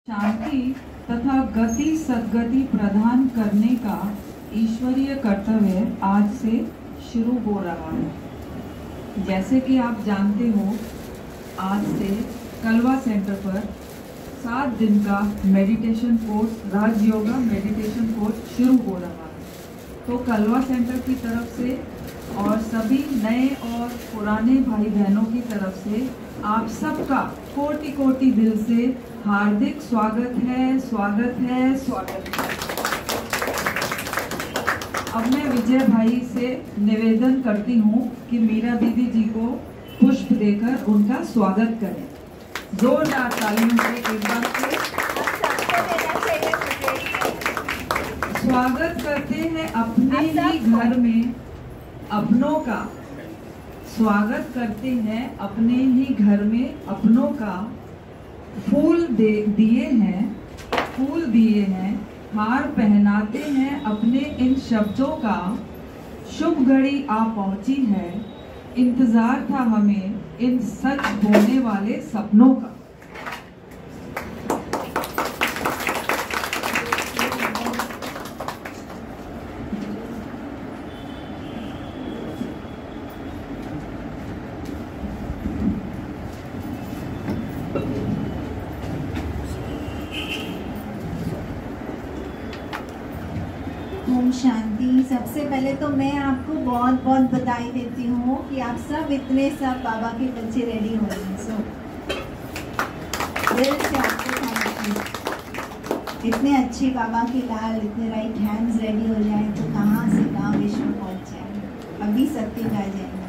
शांति तथा गति सद्गति प्रदान करने का ईश्वरीय कर्तव्य आज से शुरू हो रहा है। जैसे कि आप जानते हो, आज से कलवा सेंटर पर 7 दिन का meditation course, Rajyoga meditation course शुरू हो रहा है। तो कलवा सेंटर की तरफ से और सभी नए और पुराने भाई बहनों की तरफ से आप सबका कोटि कोटि दिल से हार्दिक स्वागत है, स्वागत है, स्वागत है। अब मैं विजय भाई से निवेदन करती हूँ कि मीरा दीदी जी को पुष्प देकर उनका स्वागत करें। जोरदार तालियों से एक बार से स्वागत करते हैं अपने ही घर में अपनों का। स्वागत करते हैं अपने ही घर में अपनों का। फूल दिए हैं, हार पहनाते हैं अपने इन शब्दों का। शुभ घड़ी आ पहुंची है, इंतजार था हमें इन सच होने वाले सपनों का। ओम शांति। सबसे पहले तो मैं आपको बहुत बहुत बधाई देती हूँ कि आप सब बाबा के बच्चे रेडी हो रहे हैं। सो दिल से आपको थैंक यू। इतने अच्छे बाबा के लाल, इतने राइट हैंड्स रेडी हो जाए तो कहाँ से कहाँ विश्व पहुँच जाए। अभी सत्य गा जाएगा।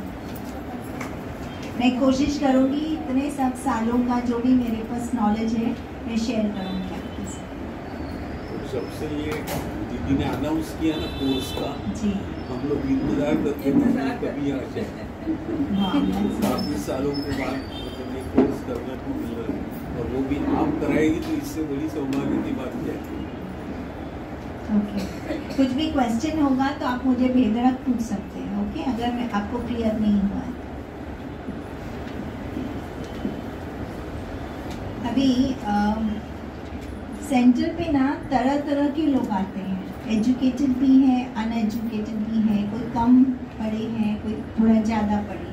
मैं कोशिश करूँगी इतने सब सालों का जो भी मेरे पास नॉलेज है मैं शेयर करूँगी आपके साथ। सबसे ये दीदी ने अनाउंस किया ना कोर्स का, जी हम लोग इंतजार करते हैं कभी आ जाए। काफी सालों के बाद मतलब ये कोर्स करने को मिल रहा है और वो भी आप कराएगी तो इससे बड़ी सौभाग्य की बात क्या है। ओके, कुछ भी क्वेश्चन होगा तो आप मुझे बेधड़क पूछ सकते हैं। ओके, अगर मैं आपको क्लियर नहीं हुआ है। अभी सेंटर पे ना तरह तरह के लोग आते हैं। एजुकेटेड भी है, अनएजुकेटेड भी है, कोई कम पढ़े हैं, कोई थोड़ा ज़्यादा पढ़े।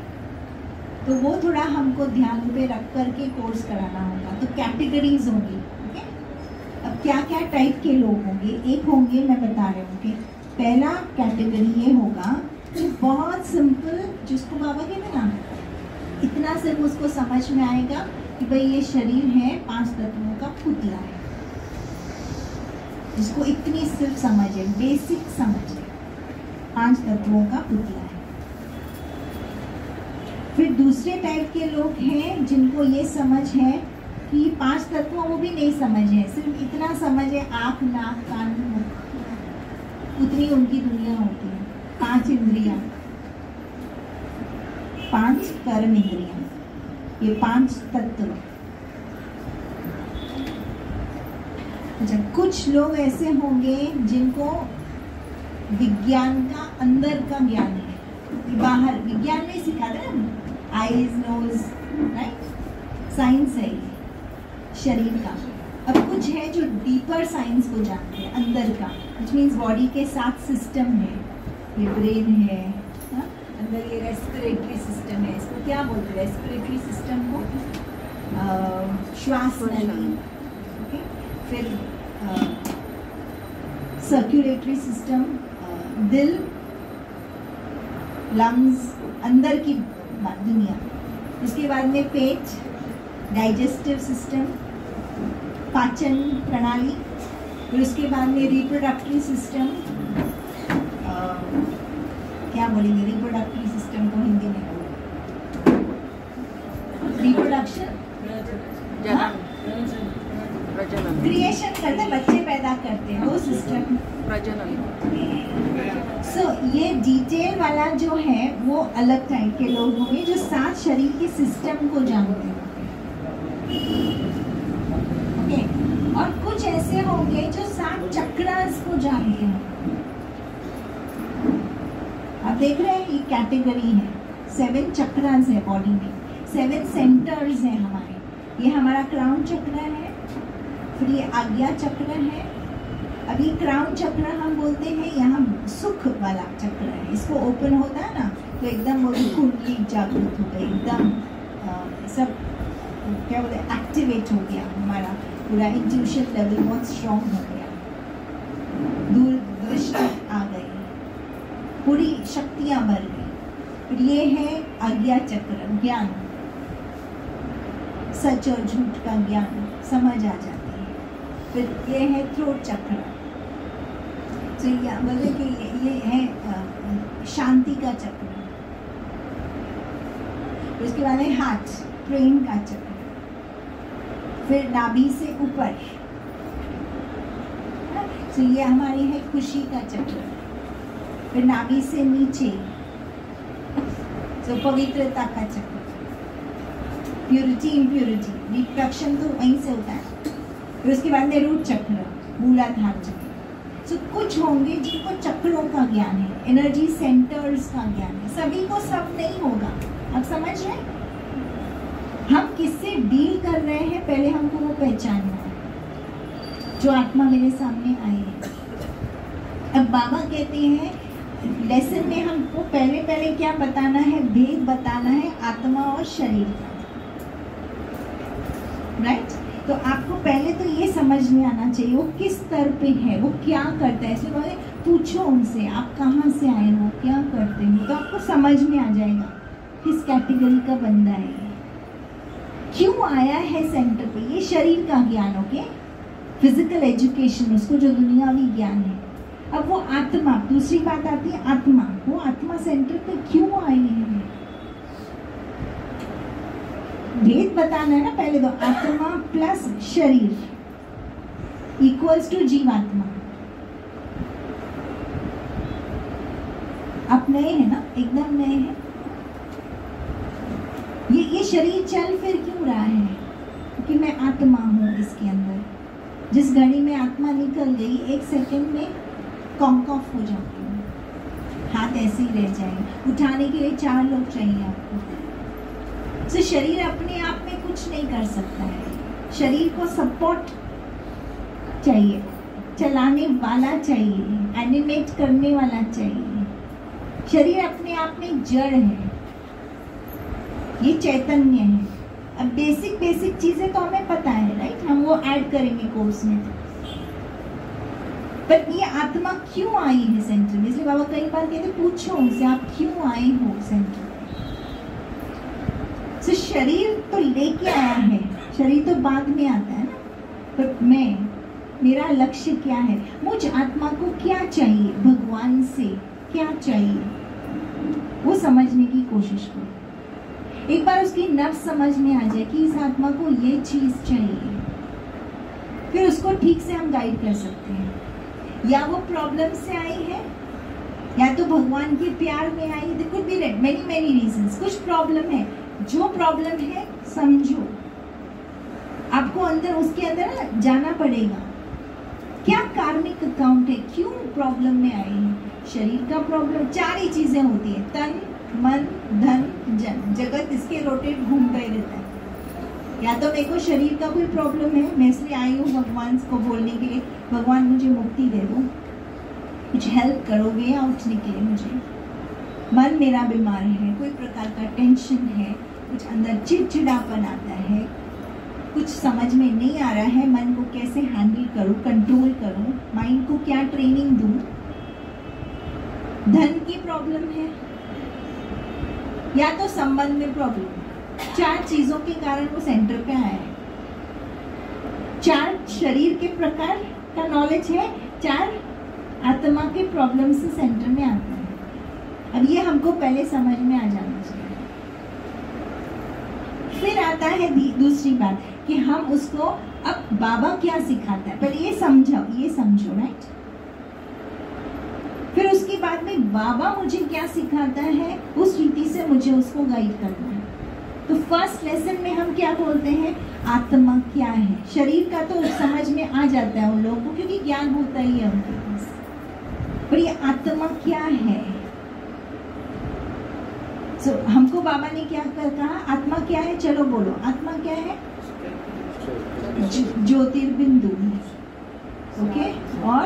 तो वो थोड़ा हमको ध्यान पे रख करके कोर्स कराना होगा। तो कैटेगरीज होंगी। ओके, अब क्या क्या टाइप के लोग होंगे। एक होंगे, मैं बता रही हूँ कि पहला कैटेगरी ये होगा जो बहुत सिंपल, जिसको बाबा कहते ना, इतना सिर्फ उसको समझ में आएगा कि भाई ये शरीर है 5 तत्वों का पुतला है। जिसको इतनी सिर्फ समझ है, बेसिक समझ है, 5 तत्वों का पुतला है। फिर दूसरे टाइप के लोग हैं जिनको ये समझ है कि 5 तत्व वो भी नहीं समझ है, सिर्फ इतना समझ है आँख, नाक, कान, मुख, उतनी उनकी दुनिया होती है। 5 इंद्रियां, 5 कर्म इंद्रियां, ये 5 तत्व। अच्छा, कुछ लोग ऐसे होंगे जिनको विज्ञान का अंदर का ज्ञान है। बाहर विज्ञान में सिखाते हैं, आईज, नोज, राइट, साइंस है ये शरीर का। अब कुछ है जो डीपर साइंस को जानते हैं, अंदर का, विच मीन्स बॉडी के 7 सिस्टम है। ये ब्रेन है, अंदर ये रेस्पिरेटरी सिस्टम है, इसको क्या बोलते हैं, रेस्पिरेटरी सिस्टम को श्वास नली। ओके, फिर सर्कुलेटरी सिस्टम, दिल, लंग्स, अंदर की दुनिया। उसके बाद में पेट, डाइजेस्टिव सिस्टम, पाचन प्रणाली। फिर उसके बाद में रिप्रोडक्टरी सिस्टम, क्या बोलेंगे रिप्रोडक्टरी सिस्टम को हिंदी में, रिप्रोडक्शन, क्रिएशन करते हैं, बच्चे पैदा करते हैं, वो सिस्टम प्रजनन। सो ये डिटेल वाला जो है वो अलग टाइप के लोग होंगे जो 7 शरीर के सिस्टम को जानते हैं। ओके, और कुछ ऐसे होंगे जो 7 चक्रास को जानते हैं। आप देख रहे हैं, ये कैटेगरी है। 7 चक्रास है बॉडी में, 7 सेंटर्स हैं हमारे। ये हमारा क्राउन चक्र है, फिर ये आज्ञा चक्र है। अब ये क्राउन चक्र हम बोलते हैं, यहाँ सुख वाला चक्र है। इसको ओपन होता है ना तो एकदम वो कुंडली जागृत हो गई, एकदम सब क्या बोलते हैं एक्टिवेट हो गया, हमारा पूरा इंट्यूशन लेवल बहुत स्ट्रॉन्ग हो गया, दूरदृष्टि आ गई, पूरी शक्तियाँ बढ़ गई। फिर ये है आज्ञा चक्र, ज्ञान, सच और झूठ का ज्ञान समझ आ जाती है। फिर ये है थ्रोट चक्र, तो बोले कि ये है शांति का चक्र। उसके बाद है हार्ट, प्रेम का चक्र। फिर नाभि से ऊपर, तो ये हमारी है खुशी का चक्र। फिर नाभि से नीचे तो पवित्रता का चक्र, प्यूरिटी इम्प्यूरिटी, रिप्रोडक्शन तो वहीं से होता है। फिर उसके बाद में रूट चक्र, मूलाधार चक्र। तो कुछ होंगे जिनको चक्रों का ज्ञान है, एनर्जी सेंटर्स का ज्ञान है। सभी को सब नहीं होगा, आप समझ रहे हैं? हम किससे डील कर रहे हैं पहले हमको वो पहचानना है, जो आत्मा मेरे सामने आई है। अब बाबा कहते हैं लेसन में हमको पहले क्या बताना है, भेद बताना है आत्मा और शरीर का, राइट? तो आपको पहले तो ये समझ में आना चाहिए वो किस स्तर पे है, वो क्या करता है। इसलिए बोले पूछो उनसे आप कहाँ से आए हो, क्या करते हो, तो आपको समझ में आ जाएगा किस कैटेगरी का बंदा है, क्यों आया है सेंटर पे। ये शरीर का ज्ञान, ओके, फिजिकल एजुकेशन, उसको जो दुनियावी ज्ञान है। अब वो आत्मा, दूसरी बात आती है आत्मा, वो आत्मा सेंटर पे क्यों आई है, भेद बताना है ना पहले। तो आत्मा प्लस शरीर इक्वल्स टू जीवात्मा। आप नए हैं ना, एकदम नए हैं। ये शरीर चल फिर क्यों रहा है, क्योंकि मैं आत्मा हूँ इसके अंदर। जिस घड़ी में आत्मा निकल गई, एक सेकंड में कॉन्कॉफ हो जाती हूँ, हाथ ऐसे ही रह जाएंगे, उठाने के लिए 4 लोग चाहिए आपको। तो शरीर अपने आप में कुछ नहीं कर सकता है, शरीर को सपोर्ट चाहिए, चलाने वाला चाहिए, एनिमेट करने वाला चाहिए। शरीर अपने आप में जड़ है, ये चैतन्य है। अब बेसिक चीजें तो हमें पता है, राइट? हम वो ऐड करेंगे कोर्स में। पर ये आत्मा क्यों आई है सेंटर में, इसलिए बाबा कई बार कहते पूछो उनसे आप क्यों आए हो सेंटर। तो शरीर तो लेके आया है, शरीर तो बाद में आता है ना। पर मेरा लक्ष्य क्या है, मुझ आत्मा को क्या चाहिए, भगवान से क्या चाहिए, वो समझने की कोशिश करो। एक बार उसकी नफ्स समझ में आ जाए कि इस आत्मा को ये चीज चाहिए, फिर उसको ठीक से हम गाइड कर सकते हैं। या वो प्रॉब्लम से आई है, या तो भगवान के प्यार में आई। There could be many reasons. कुछ प्रॉब्लम है, जो प्रॉब्लम है समझो, आपको अंदर उसके अंदर ना जाना पड़ेगा। क्या कार्मिक अकाउंट है, क्यों प्रॉब्लम में आई है। शरीर का प्रॉब्लम 4 ही चीजें होती है, तन मन धन जन। जगत इसके रोटेट घूमता ही रहता है। या तो मेरे को शरीर का कोई प्रॉब्लम है, मैं इसलिए आई हूँ भगवान को बोलने के लिए, भगवान मुझे मुक्ति दे दो, कुछ हेल्प करो, वे आउट निकले मुझे। मन मेरा बीमार है, कोई प्रकार का टेंशन है, कुछ अंदर चिड़चिड़ापन आता है, कुछ समझ में नहीं आ रहा है, मन को कैसे हैंडल करूं, कंट्रोल करूं, माइंड को क्या ट्रेनिंग दूं। धन की प्रॉब्लम है, या तो संबंध में प्रॉब्लम। 4 चीजों के कारण वो सेंटर पे आया है। 4 शरीर के प्रकार का नॉलेज है, 4 आत्मा के प्रॉब्लम से सेंटर में आता है। अब ये हमको पहले समझ में आ जाना चाहिए। फिर आता है दूसरी बात कि हम उसको, अब बाबा क्या सिखाता है, पहले ये समझो, राइट? फिर उसके बाद में बाबा मुझे क्या सिखाता है, उस रीति से मुझे उसको गाइड करना है। तो फर्स्ट लेसन में हम क्या बोलते हैं, आत्मा क्या है। शरीर का तो समझ में आ जाता है उन लोगों को, क्योंकि ज्ञान होता ही है उनके पास। पर ये आत्मा क्या है, हमको बाबा ने क्या कहा, आत्मा क्या है, चलो बोलो, आत्मा क्या है। ज्योतिर्बिंदु है, ओके। और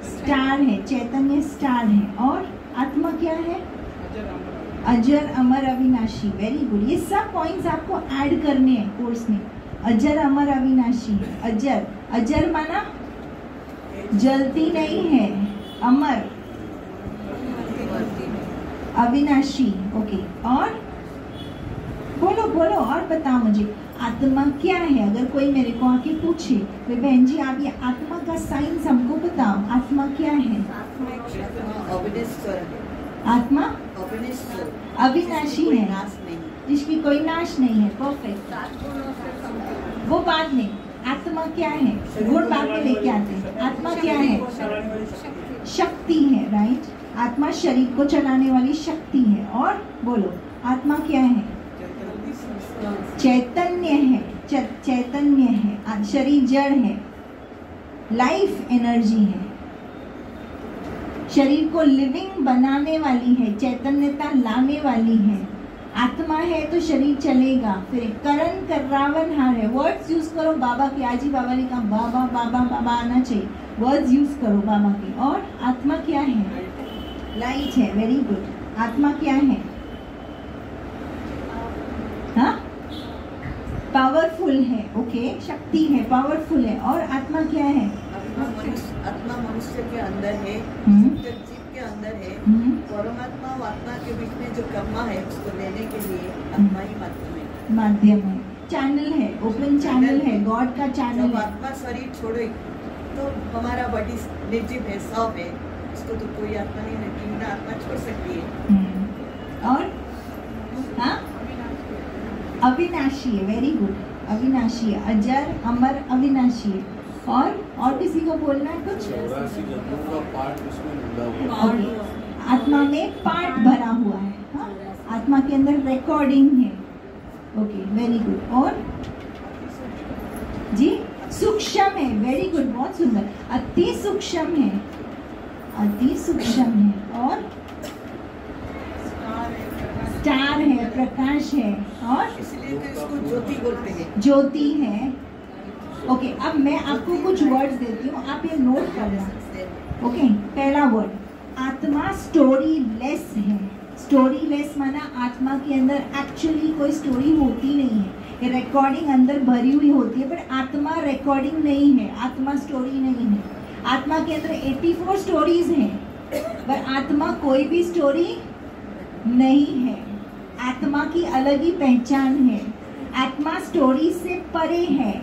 स्टार है, चैतन्य स्टार है। और आत्मा क्या है? अजर अमर अविनाशी। Very good. ये सब पॉइंट्स आपको ऐड करने हैं कोर्स में। अजर अमर अविनाशी। अजर, अजर माना जलती नहीं है, अमर, अविनाशी, ओके। और बोलो बोलो और बताओ मुझे आत्मा क्या है। अगर कोई मेरे को आके पूछे तो बहन जी आप ये आत्मा का साइंस हमको बताओ, आत्मा क्या है? आत्मा अविनाशी है, जिसकी कोई नाश नहीं है। परफेक्ट। वो बाद में आत्मा क्या है, गुण बाद में लेके आते हैं। आत्मा क्या है? शक्ति है, राइट। आत्मा शरीर को चलाने वाली शक्ति है। और बोलो आत्मा क्या है? चैतन्य है, चैतन्य है। शरीर जड़ है, लाइफ एनर्जी है, शरीर को लिविंग बनाने वाली है, चैतन्यता लाने वाली है। आत्मा है तो शरीर चलेगा। फिर करण कर्रावन हार है। वर्ड्स यूज करो बाबा के। आज ही बाबा ने कहा बाबा बाबा बाबा आना चाहिए। वर्ड्स यूज करो बाबा के। और आत्मा क्या है? लाइट है। Very good. आत्मा क्या है? हाँ, पावरफुल है, ओके। शक्ति है, पावरफुल है। और आत्मा क्या है? आत्मा मनुष्य के अंदर है, जीव के अंदर है। परमात्मा और आत्मा के बीच में जो कर्मा है उसको लेने के लिए आत्मा ही माध्यम है, चैनल है, ओपन चैनल है, गॉड का चैनल है। आत्मा शरीर छोड़े तो हमारा बॉडी निर्जीव है, सॉफ है, उसको तो कोई आत्मा नहीं रहती, बिना आत्मा छोड़ सकती है। और हाँ, अविनाशी है। Very good. अविनाशी है, अजर अमर अविनाशी है। और किसी को बोलना है कुछ? 84 जन्मों का पार्ट उसमें मिला हुआ है। आत्मा में पार्ट भरा हुआ है। हाँ? आत्मा के अंदर रिकॉर्डिंग है, ओके। Very good. और जी सूक्ष्म है। वेरी गुड, बहुत सुंदर। अति सूक्ष्म है, अति सूक्ष्म है। और स्टार है, प्रकाश है। और इसलिए तो इसको ज्योति बोलते हैं। ज्योति है, ओके। अब मैं आपको कुछ वर्ड्स देती हूँ, आप ये नोट करना, ओके। पहला वर्ड आत्मा स्टोरी लेस है। स्टोरी लेस माना आत्मा के अंदर एक्चुअली कोई स्टोरी होती नहीं है, ये रिकॉर्डिंग अंदर भरी हुई होती है, बट आत्मा रिकॉर्डिंग नहीं है, आत्मा स्टोरी नहीं है। आत्मा के अंदर 84 स्टोरीज हैं, पर आत्मा कोई भी स्टोरी नहीं है। आत्मा की अलग ही पहचान है। आत्मा स्टोरी से परे है।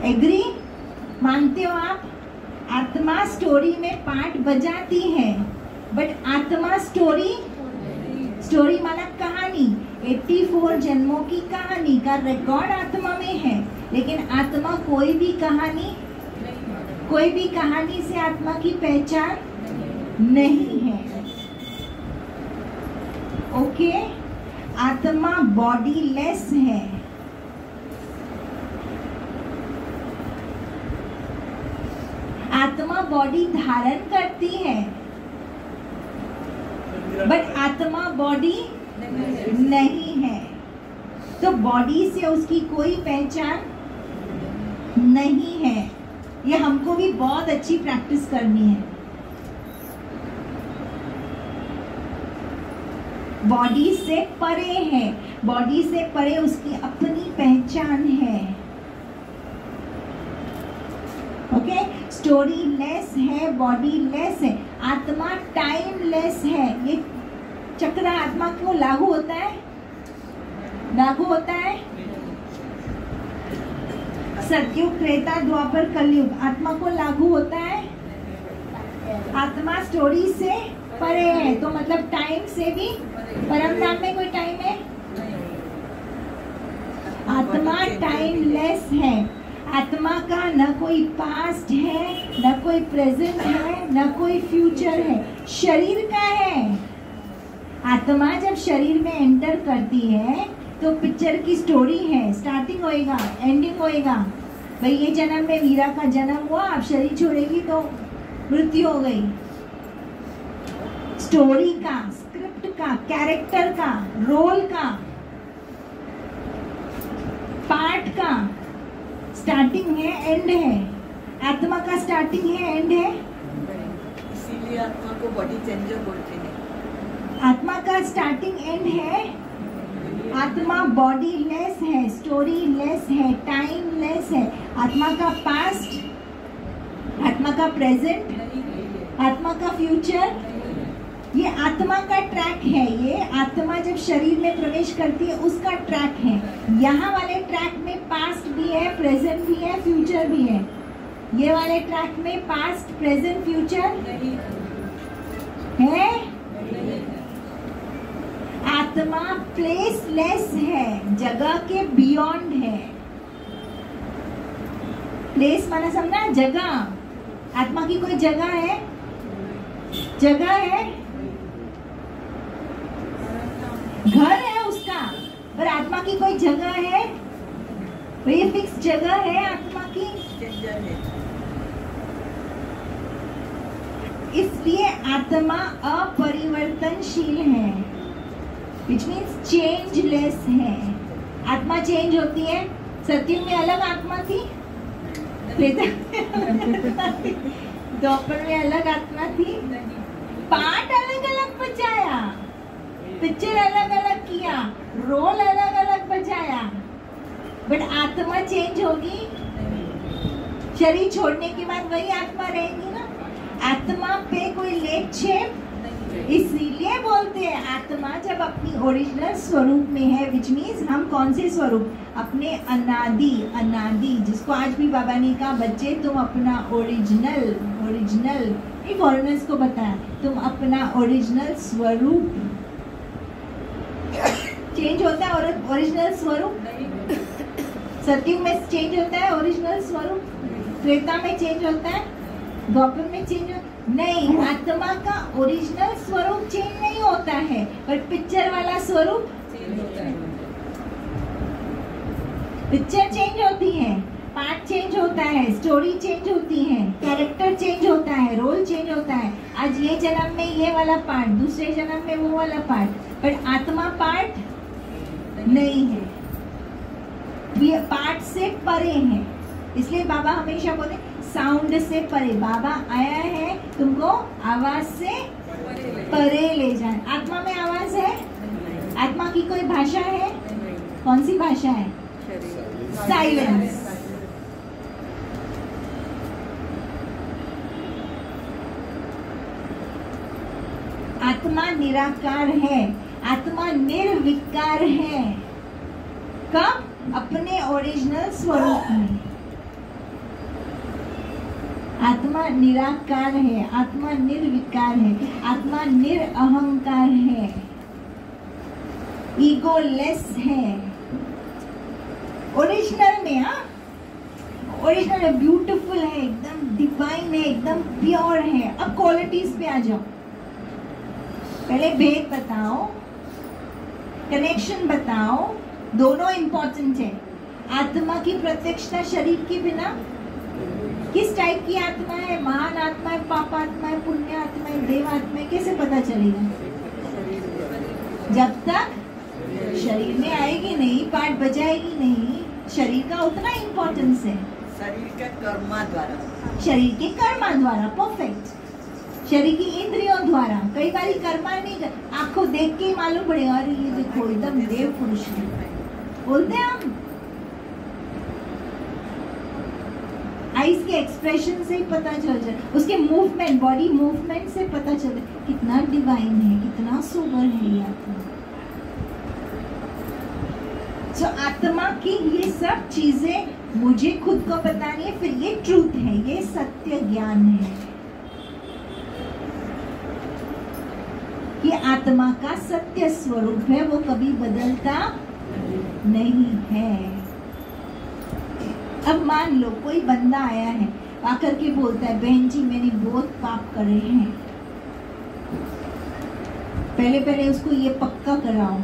एग्री? मानते हो आप? आत्मा स्टोरी में पार्ट बजाती है, बट आत्मा स्टोरी माना कहानी, 84 जन्मों की कहानी का रिकॉर्ड आत्मा में है, लेकिन आत्मा कोई भी कहानी से आत्मा की पहचान नहीं है, ओके। आत्मा बॉडी लेस है। आत्मा बॉडी धारण करती है, बट आत्मा बॉडी नहीं है। तो बॉडी से उसकी कोई पहचान नहीं है। ये हमको भी बहुत अच्छी प्रैक्टिस करनी है। बॉडी से परे है, बॉडी से परे उसकी अपनी पहचान है, ओके। स्टोरी लेस है, बॉडी लेस है। आत्मा टाइम लेस है। ये चक्र आत्मा को लागू होता है, लागू होता है। सतयुग, त्रेता, द्वापर, कलयुग आत्मा को लागू होता है। आत्मा स्टोरी से परे है, तो मतलब टाइम से भी। परम धाम में कोई टाइम है? आत्मा टाइम लेस है। आत्मा का न कोई पास्ट है, न कोई प्रेजेंट है, न कोई फ्यूचर है। शरीर का है। आत्मा जब शरीर में एंटर करती है तो पिक्चर की स्टोरी है, स्टार्टिंग होएगा, एंडिंग होएगा। भाई ये जन्म में मीरा का जन्म हुआ, अब शरीर छोड़ेगी तो मृत्यु हो गई। स्टोरी का, स्क्रिप्ट का, कैरेक्टर का, रोल का। पार्ट का स्टार्टिंग है, एंड है। आत्मा का स्टार्टिंग है, एंड है। इसीलिए आत्मा को बॉडी चेंजर बोलते हैं। आत्मा का स्टार्टिंग एंड है। आत्मा बॉडी लेस है, स्टोरी लेस है, टाइम लेस है। आत्मा का पास्ट, आत्मा का प्रेजेंट, आत्मा का फ्यूचर, ये आत्मा का ट्रैक है। ये आत्मा जब शरीर में प्रवेश करती है उसका ट्रैक है। यहाँ वाले ट्रैक में पास्ट भी है, प्रेजेंट भी है, फ्यूचर भी है। ये वाले ट्रैक में पास्ट, प्रेजेंट, फ्यूचर है। आत्मा प्लेसलेस है, जगह के बियॉन्ड है। प्लेस माना समझा, जगह। आत्मा की कोई जगह है? जगह है, घर है उसका, पर आत्मा की कोई जगह है? ये फिक्स जगह है आत्मा की। चेंजर है। इसलिए आत्मा अपरिवर्तनशील है, which means changeless है। आत्मा चेंज होती है। सत्युग में अलग आत्मा थी, द्वापर में अलग आत्मा थी, पार्ट अलग अलग बजाया, पिक्चर अलग अलग किया, रोल अलग अलग बजाया, बट आत्मा चेंज होगी। शरीर छोड़ने के बाद वही आत्मा रहेगी ना। आत्मा पे कोई लेप छेप, इसीलिए बोलते हैं आत्मा जब अपनी ओरिजिनल स्वरूप में है, विच मीन्स हम कौन से स्वरूप? अपने अनादि, अनादि, जिसको आज भी बाबा ने कहा बच्चे तुम अपना ओरिजिनल, ओरिजिनल ये फॉरेनर्स को बताया, तुम अपना ओरिजिनल स्वरूप। चेंज होता है ओरिजिनल स्वरूप? सत्युग में चेंज होता है ओरिजिनल स्वरूप? त्रेता में चेंज होता है? द्वापर में चेंज होता नहीं। आत्मा का ओरिजिनल स्वरूप चेंज नहीं होता है, पर पिक्चर वाला स्वरूप चेंज होता है। पिक्चर चेंज होती है, पार्ट चेंज होता है, स्टोरी चेंज होती है, कैरेक्टर चेंज होता है, रोल चेंज होता है। आज ये जन्म में ये वाला पार्ट, दूसरे जन्म में वो वाला पार्ट, पर आत्मा पार्ट नहीं है, ये पार्ट से परे है। इसलिए बाबा हमेशा बोले साउंड से परे। बाबा आया है तुमको आवाज से परे ले जाए। आत्मा में आवाज है? आत्मा की कोई भाषा है? कौन सी भाषा है? साइलेंस। आत्मा निराकार है, आत्मा निर्विकार है। कब? अपने ओरिजिनल स्वरूप में। आत्मा निराकार है, आत्मा निर्विकार है, आत्मा निरअहंकार है, ईगोलेस है। ओरिजिनल में, हाँ, ओरिजिनल है, ब्यूटीफुल है, एकदम डिवाइन है, एकदम प्योर है। अब क्वालिटीज पे आ जाओ। पहले भेद बताओ, कनेक्शन बताओ, दोनों इंपॉर्टेंट है। आत्मा की प्रत्यक्षता शरीर के बिना, किस टाइप की आत्मा है? महान आत्मा है, पाप आत्मा है, पुण्य आत्मा है, देव आत्मा है, कैसे पता चलेगा? जब तक शरीर में आएगी नहीं, पार्ट बजाएगी नहीं। शरीर का उतना इम्पोर्टेंस है। शरीर के कर्मा द्वारा, शरीर के कर्मा द्वारा, परफेक्ट। शरीर की इंद्रियों द्वारा। कई बार कर्मा नहीं, आपको देख के ही मालूम पड़ेगा, अरे ये देखो एकदम देव पुरुष है, बोलते हैं हम। आईज के एक्सप्रेशन से ही पता चल जाए, उसके मूवमेंट, बॉडी मूवमेंट से पता चल जाए कितना डिवाइन है, कितना सोबर है ये आत्मा। सो आत्मा की ये सब चीजें मुझे खुद को बतानी है, फिर ये ट्रूथ है, ये सत्य ज्ञान है कि आत्मा का सत्य स्वरूप है, वो कभी बदलता नहीं है। अब मान लो कोई बंदा आया है, आकर के बोलता है बहन जी मैंने बहुत पाप करे हैं। पहले पहले उसको ये पक्का कराओ,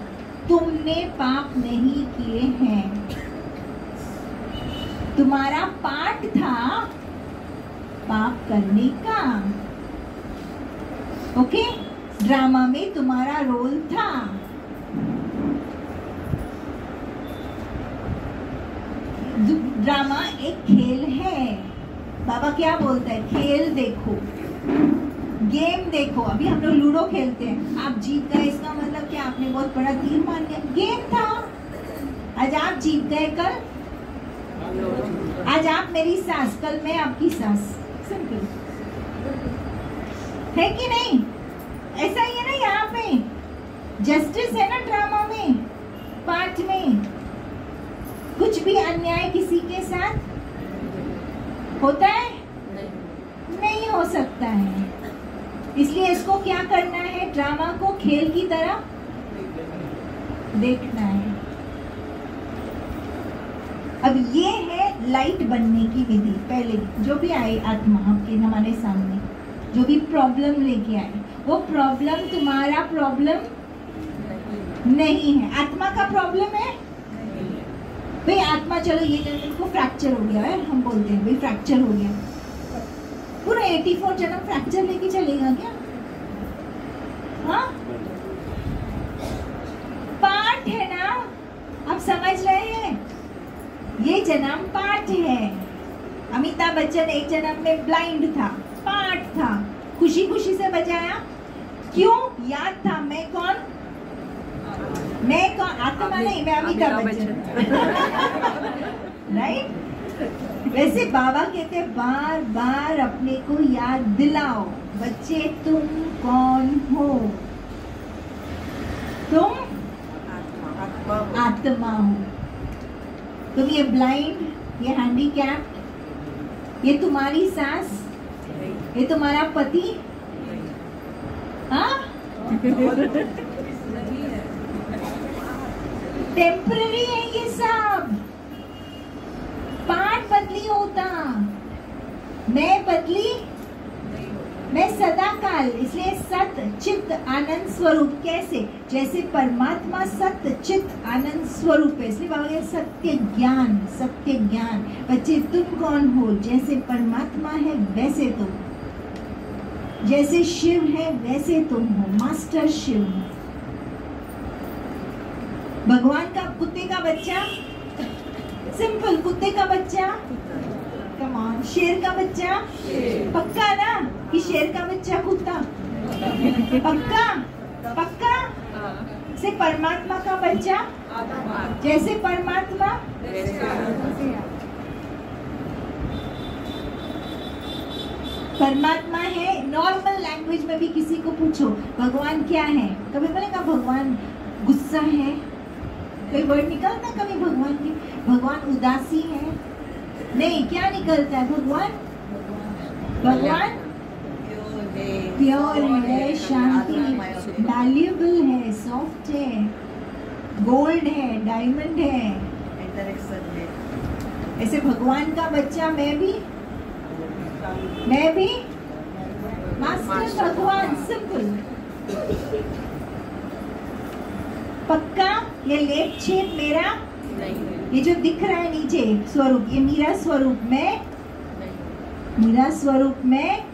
तुमने पाप नहीं किए हैं, तुम्हारा पार्ट था पाप करने का। ओके, ड्रामा में तुम्हारा रोल था। ड्रामा एक खेल है। बाबा क्या बोलता है? खेल देखो, गेम देखो। अभी हम लोग लूडो खेलते हैं, आप जीत गए इसका मतलब क्या? आपने बहुत बड़ा तीर मान लिया। गेम था, आज आप जीत गए, कल आज आप मेरी सास, कल मैं आपकी सास। सिंपल है कि नहीं? ऐसा ही है ना, यहाँ पे जस्टिस है ना ड्रामा में, पाठ में। कुछ भी अन्याय किसी के साथ होता है? नहीं हो सकता है। इसलिए इसको क्या करना है? ड्रामा को खेल की तरह देखना है। अब ये है लाइट बनने की विधि। पहले जो भी आए आत्मा आपके हमारे सामने, जो भी प्रॉब्लम लेके आए, वो प्रॉब्लम तुम्हारा प्रॉब्लम नहीं है, आत्मा का प्रॉब्लम है। भाई आत्मा, चलो ये को फ्रैक्चर हो गया है, हम बोलते हैं भाई फ्रैक्चर हो गया, पूरा 84 जन्म फ्रैक्चर लेके चलेगा क्या? हाँ, पाठ है ना, आप समझ रहे हैं? ये जन्म पाठ है। अमिताभ बच्चन एक जन्म में ब्लाइंड था, पाठ था, खुशी खुशी से बजाया। क्यों? याद था मैं कौन, मैं कौन? आत्मा नहीं, मैं अमिताभ बच्चन। राइट? वैसे बाबा कहते हैं बार बार अपने को याद दिलाओ, बच्चे तुम कौन हो? तुम आत्मा हो। तुम ये ब्लाइंड, ये हैंडीकैप, ये तुम्हारी सास, ये तुम्हारा पति, हाँ, टेम्पररी है ये सब। पाठ बदली होता, मैं बदली, मैं सदा काल। इसलिए सत्य चित्त आनंद स्वरूप। कैसे? जैसे परमात्मा सत्य चित्त आनंद स्वरूप है, इसलिए बाबा कहते सत्य ज्ञान, सत्य ज्ञान। बच्चे तुम कौन हो? जैसे परमात्मा है वैसे तुम, जैसे शिव है वैसे तुम हो, मास्टर शिव हो। भगवान का कुत्ते का बच्चा, सिंपल, कुत्ते का बच्चा, कम ऑन, शेर का बच्चा, पक्का ना कि शेर का बच्चा कुत्ता? पक्का पक्का। से परमात्मा का बच्चा, जैसे परमात्मा, परमात्मा है। नॉर्मल लैंग्वेज में भी किसी को पूछो भगवान क्या है, कभी बोलेगा भगवान गुस्सा है, कोई वर्ड निकलता कभी भगवान की? भगवान उदासी है? नहीं, क्या निकलता है? भगवान प्योर है, शांति, वैल्यूएबल है, सॉफ्ट है, गोल्ड है, डायमंड है। ऐसे भगवान का बच्चा मैं भी मास्टर भगवान। सिंपल, पक्का। ये लेप छेप मेरा, ये जो दिख रहा है नीचे स्वरूप, ये मेरा स्वरूप में, मेरा स्वरूप में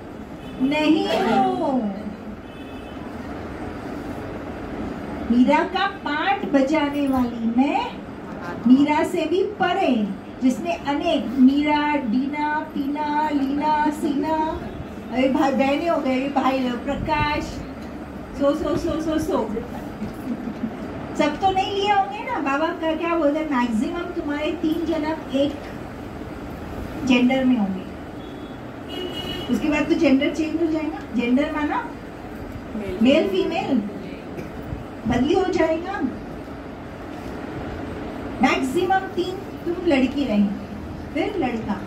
नहीं हो। मीरा का पाठ बजाने वाली मैं, मीरा से भी परे, जिसने अनेक, मीरा, डीना, टीना, लीना, सीना, अरे भाई बहने हो गए, भाई लोग, प्रकाश, सो सब तो नहीं लिए होंगे ना। बाबा का क्या बोलते हैं? मैक्सिमम तुम्हारे 3 जन्म एक जेंडर में होंगे, उसके बाद तो जेंडर चेंज हो जाएगा। जेंडर माना मेल फीमेल बदली हो जाएगा। मैक्सिमम 3 तुम लड़की रहेंगी, फिर लड़का।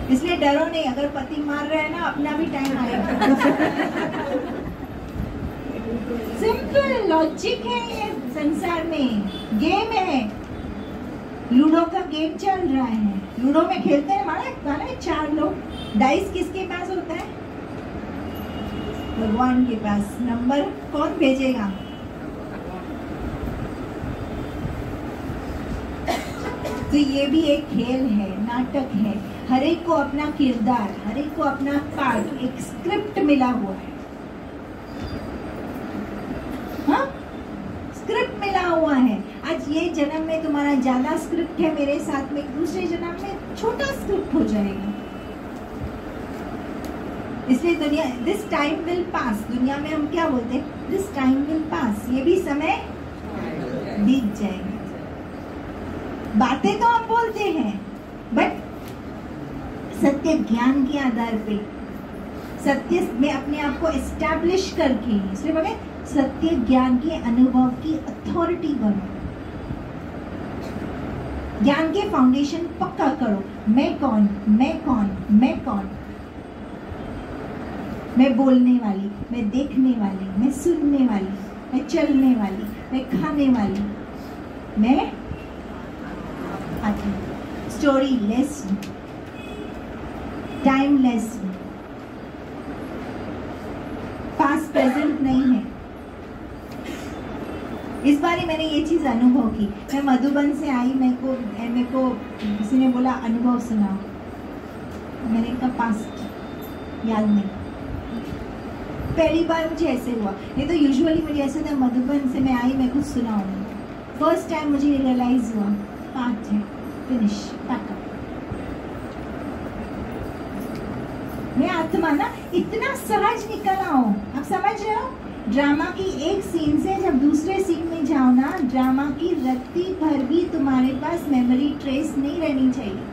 इसलिए डरो नहीं, अगर पति मार रहे हैं ना, अपना भी टाइम आएगा। सिंपल लॉजिक है ये संसार में, गेम है। लूडो का गेम चल रहा है, लूडो में खेलते हैं हमारे 4 लोग। डाइस किसके पास होता है? भगवान के पास। नंबर कौन भेजेगा? तो ये भी एक खेल है, नाटक है। हर एक को अपना किरदार, हर एक को अपना पार्ट, एक स्क्रिप्ट मिला हुआ है। हाँ, स्क्रिप्ट मिला हुआ है। आज ये जन्म में तुम्हारा ज्यादा स्क्रिप्ट है मेरे साथ में, दूसरे जन्म में छोटा स्क्रिप्ट हो जाएगा। इसलिए दुनिया, दिस टाइम विल पास, दुनिया में हम क्या बोलते हैं, दिस टाइम विल पास, ये भी समय बीत जाएगा। बातें तो हम बोलते हैं बट सत्य ज्ञान के आधार पे, सत्य में अपने आप को एस्टैब्लिश करके, इसलिए बोले सत्य ज्ञान के अनुभव की अथॉरिटी बनो, ज्ञान के फाउंडेशन पक्का करो। मैं कौन, मैं कौन, मैं कौन, मैं बोलने वाली, मैं देखने वाली, मैं सुनने वाली, मैं चलने वाली, मैं खाने वाली, मैं आत्मा। Story less, timeless, past present नहीं है। इस बार ही मैंने ये चीज अनुभव की। मैं मधुबन से आई, मेरे को किसी ने बोला अनुभव सुनाओ, मैंने कहा पास्ट याद नहीं। पहली बार मुझे ऐसे हुआ, नहीं तो यूजुअली मुझे ऐसे था मधुबन से मैं आई, मैं कुछ सुनाऊंगी। फर्स्ट टाइम मुझे रियलाइज हुआ पास्ट है, फिनिश, पैक अप। मैं आत्मा ना इतना सहज निकल आऊं, आप समझ रहे हो? ड्रामा की एक सीन से जब दूसरे सीन में जाओ ना, ड्रामा की रत्ती भर भी तुम्हारे पास मेमोरी ट्रेस नहीं रहनी चाहिए।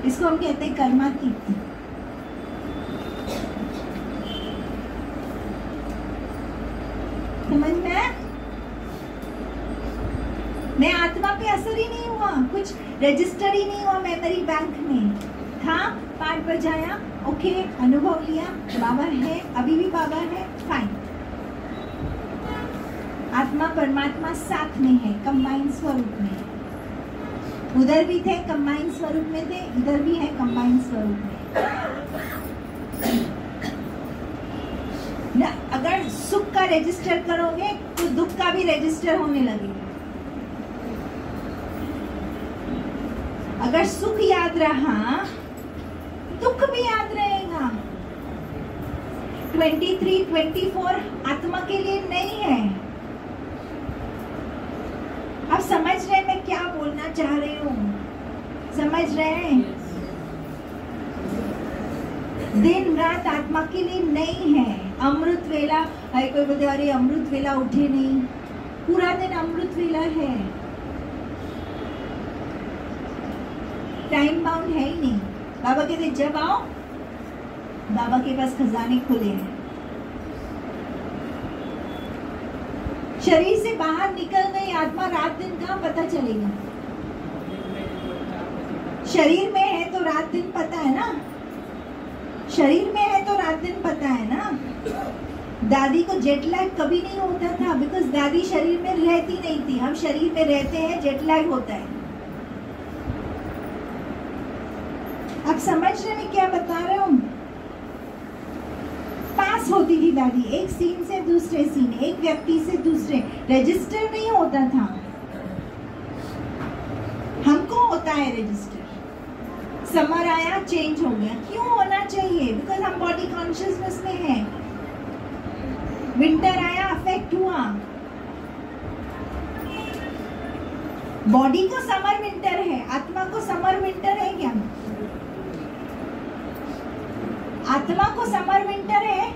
इसको हम कहते हैं कर्मातीत। समझ में? मैं आत्मा पे असर ही नहीं हुआ, कुछ रजिस्टर ही नहीं हुआ मेमोरी बैंक में। था, पाठ बजाया, ओके, अनुभव लिया, बाबा है, अभी भी बाबा है, फाइन। आत्मा परमात्मा साथ में है, कंबाइन स्वरूप में है। उधर भी थे, कंबाइन स्वरूप में थे, इधर भी है, कंबाइन स्वरूप में। ना अगर सुख का रजिस्टर करोगे तो दुख का भी रजिस्टर होने लगेगा। अगर सुख याद रहा, दुख भी याद रहेगा। 23, 24 आत्मा के लिए नहीं है। आप समझ रहे हैं मैं क्या बोलना चाह रही हूँ? समझ रहे हैं? दिन रात आत्मा के लिए नहीं है। अमृत वेला है, कोई बोलते अरे अमृत वेला उठे नहीं, पूरा दिन अमृत वेला है। टाइम बाउंड है ही नहीं। बाबा कहते जब आओ, बाबा के पास खजाने खुले हैं। शरीर से बाहर निकल गई आत्मा, रात दिन कहाँ पता चलेगा? शरीर में है तो रात दिन पता है ना, शरीर में है तो रात दिन पता है ना। दादी को जेट लैग कभी नहीं होता था, बिकॉज दादी शरीर में रहती नहीं थी। हम शरीर में रहते हैं, जेट लैग होता है। आप समझ रहे मैं क्या बता रहा हूँ? पास होती थी दादी, एक सीन से दूसरे सीन, एक व्यक्ति से दूसरे, रजिस्टर नहीं होता था। हमको होता है रजिस्टर। समर आया, चेंज हो गया, क्यों होना चाहिए? बिकॉज हम बॉडी कॉन्शियसनेस में हैं। विंटर आया, अफेक्ट हुआ। बॉडी को समर विंटर है, आत्मा को समर विंटर है क्या? आत्मा को समर विंटर है?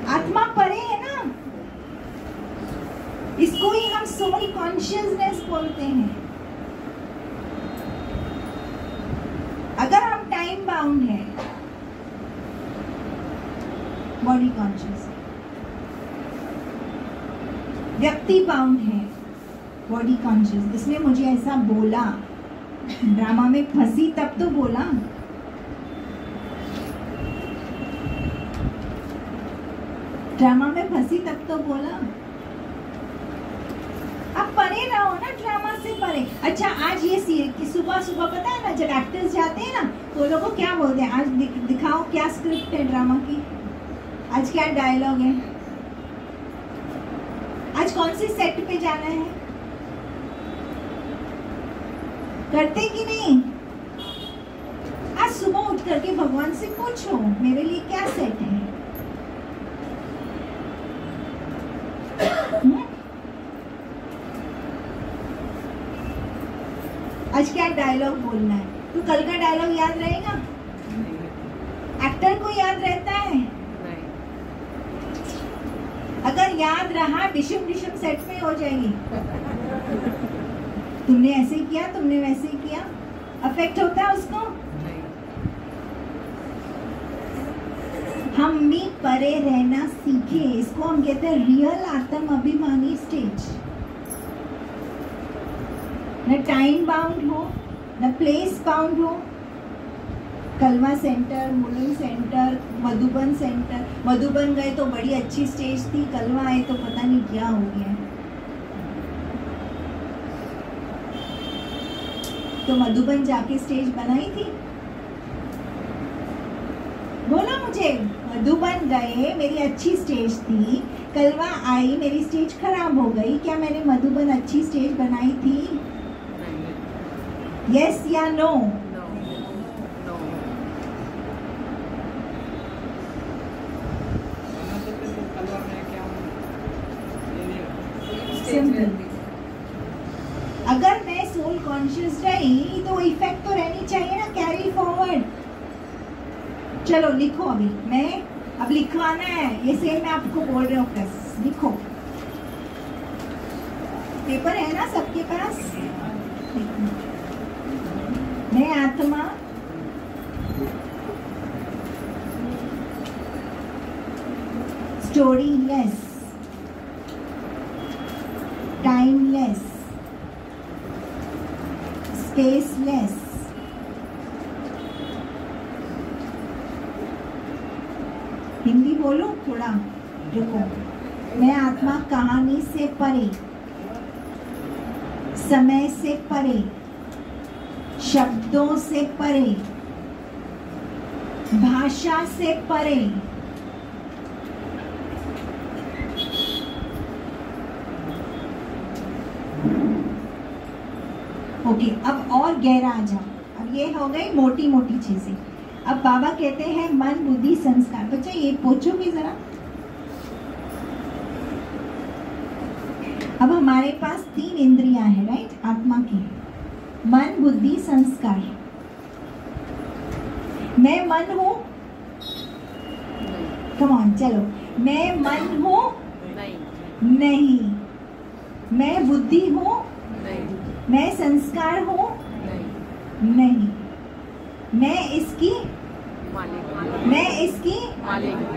आत्मा परे है ना, इसको ही हम सोल कॉन्शियसनेस बोलते हैं। अगर हम टाइम बाउंड है, बॉडी कॉन्शियस, व्यक्ति बाउंड है, बॉडी कॉन्शियस। इसने मुझे ऐसा बोला, ड्रामा में फंसी तब तो बोला। ड्रामा में फंसी तब तो बोला। अब परे रहो ना, ड्रामा से परे। अच्छा, आज ये सीरियल की सुबह सुबह पता है ना, जब एक्टर्स जाते हैं ना तो लोगों को क्या बोलते हैं, आज दिखाओ क्या स्क्रिप्ट है ड्रामा की, आज क्या डायलॉग है, आज कौन सी सेट पे जाना है। करते कि नहीं? आज सुबह उठ करके भगवान से पूछो मेरे लिए क्या सेट है, आज क्या डायलॉग बोलना है, तो कल का डायलॉग याद रहेगा? एक्टर को याद रहता है? अगर याद रहा डिशम डिशम सेट में हो जाएगी। तुमने ऐसे किया, तुमने वैसे किया, अफेक्ट होता है उसको। हम भी परे रहना सीखे, इसको हम कहते हैं रियल आत्म अभिमानी स्टेज। न टाइम बाउंड हो, न प्लेस बाउंड हो। Kalwa centre, Mulund centre, Madhuban centre, Madhuban गए तो बड़ी अच्छी स्टेज थी, कलवा आए तो पता नहीं क्या हो गया। तो मधुबन जाके स्टेज बनाई थी? बोलो मुझे। मधुबन गए, मेरी अच्छी स्टेज थी, कलवा आई, मेरी स्टेज खराब हो गई, क्या मैंने मधुबन अच्छी स्टेज बनाई थी? यस या नो? अगर मैं सोल कॉन्शियस रही तो इफेक्ट तो रहनी चाहिए ना, कैरी फॉरवर्ड। चलो लिखो, अभी मैं अब लिखवाना है, ये सेम मैं आपको बोल रही हूँ, प्लस लिखो। पेपर है ना सबके पास? मैं आत्मा स्टोरीलेस, टाइमलेस, स्पेसलेस, हिंदी बोलो थोड़ा, रुको। मैं आत्मा कहानी से परे, समय से परे, शब्दों से परे, भाषा से परे, ओके। अब और गहरा आ जाओ। अब ये हो गई मोटी मोटी चीजें। अब बाबा कहते हैं मन, बुद्धि, संस्कार। बच्चा ये पूछोगे जरा। अब हमारे पास 3 इंद्रियां हैं, राइट, आत्मा की। मन, बुद्धि, संस्कार। मैं मन हूं? कम ऑन, चलो। मैं मन हूं? नहीं। मैं बुद्धि हूं? मैं संस्कार हूं? नहीं। मैं इसकी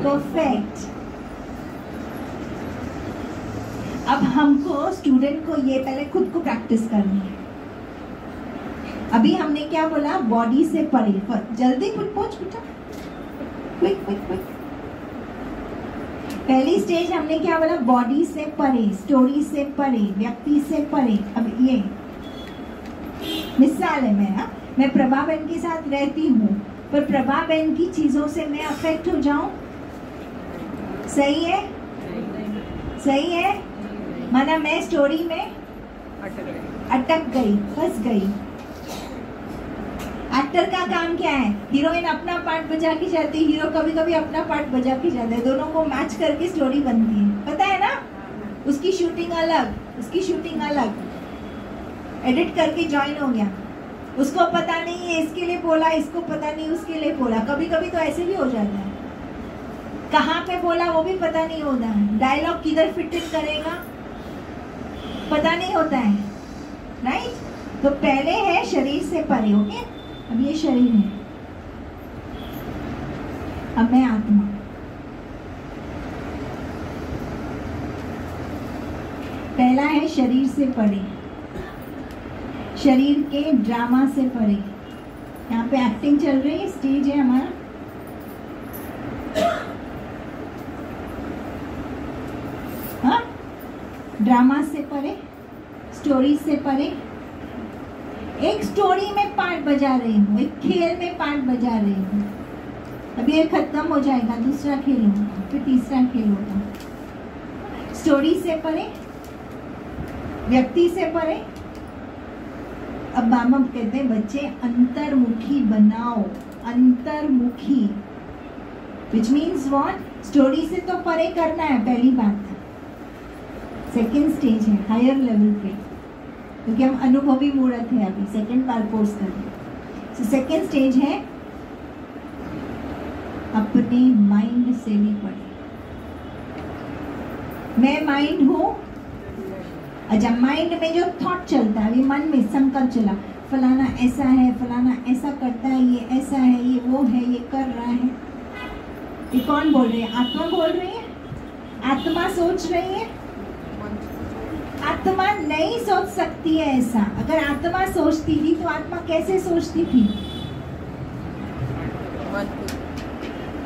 परफेक्ट। अब हमको, स्टूडेंट को, ये पहले खुद को प्रैक्टिस करनी है। अभी हमने क्या बोला? बॉडी से परे। जल्दी पूछ बेटा, क्विक क्विक क्विक। पहली स्टेज हमने क्या बोला? बॉडी से परे, स्टोरी से परे, व्यक्ति से परे। अब ये मिसाल है, मैं प्रभा बहन के साथ रहती हूँ, पर प्रभा बहन की चीजों से मैं अफेक्ट हो जाऊं? सही है? सही है? माना मैं स्टोरी में अटक गई, फंस गई। एक्टर का काम क्या है? हीरोइन अपना पार्ट बजा के जाती है, हीरो कभी कभी अपना पार्ट बजा के जाता है, दोनों को मैच करके स्टोरी बनती है, पता है ना? उसकी शूटिंग अलग, उसकी शूटिंग अलग, एडिट करके ज्वाइन हो गया। उसको पता नहीं है इसके लिए बोला, इसको पता नहीं उसके लिए बोला। कभी कभी तो ऐसे भी हो जाता है, कहाँ पे बोला वो भी पता नहीं होता है, डायलॉग किधर फिट इन करेगा पता नहीं होता है, राइट? तो पहले है शरीर से परे, ओके? अब ये शरीर है, अब मैं आत्मा। पहला है शरीर से परे, शरीर के ड्रामा से परे। यहाँ पे एक्टिंग चल रही है, स्टेज है हमारा। हाँ, ड्रामा से परे, स्टोरी से परे। एक स्टोरी में पार्ट बजा रही हूँ, एक खेल में पार्ट बजा रही हूँ। अभी ये खत्म हो जाएगा, दूसरा खेल होगा, फिर तीसरा खेल होगा। स्टोरी से परे, व्यक्ति से परे। अब मामा कहते हैं बच्चे अंतर्मुखी बनाओ, अंतर्मुखी, विच मीन्स व्हाट? स्टोरी से तो परे करना है, पहली बात। सेकेंड स्टेज है हायर लेवल पे। क्योंकि हम अनुभवी मूर्त है अभी, सेकंड बार कोर्स कर रहे हैं। सो सेकंड स्टेज है अपने माइंड से भी पढ़े। मैं माइंड हूँ, अच्छा माइंड में जो थॉट चलता है, अभी मन में संकल्प चला, फलाना ऐसा है, फलाना ऐसा करता है, ये ऐसा है, ये वो है, ये कर रहा है, ये कौन बोल रही है? आत्मा बोल रही है, आत्मा सोच रही है। आत्मा नहीं सोच सकती है ऐसा। अगर आत्मा सोचती थी तो आत्मा कैसे सोचती थी?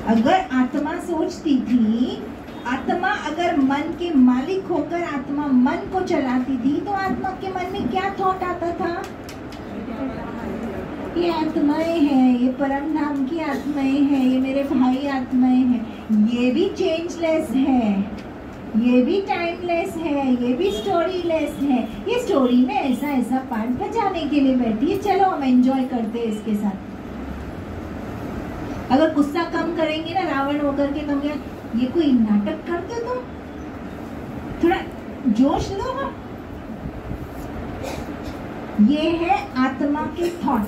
अगर आत्मा सोचती थी, आत्मा अगर मन के मालिक होकर आत्मा मन को चलाती थी, तो आत्मा के मन में क्या थॉट आता था? ये आत्माएं हैं, ये परम धाम की आत्माएं हैं, ये मेरे भाई आत्माएं हैं। ये भी चेंजलेस है, ये भी टाइमलेस है, ये भी स्टोरीलेस है। ये स्टोरी में ऐसा ऐसा पार्ट बजाने के लिए बैठी है, चलो हम एंजॉय करते हैं इसके साथ। अगर गुस्सा कम करेंगे ना रावण होकर के, तुम क्या ये कोई नाटक करते तुम? थोड़ा जोश लो ना। ये है आत्मा के थॉट।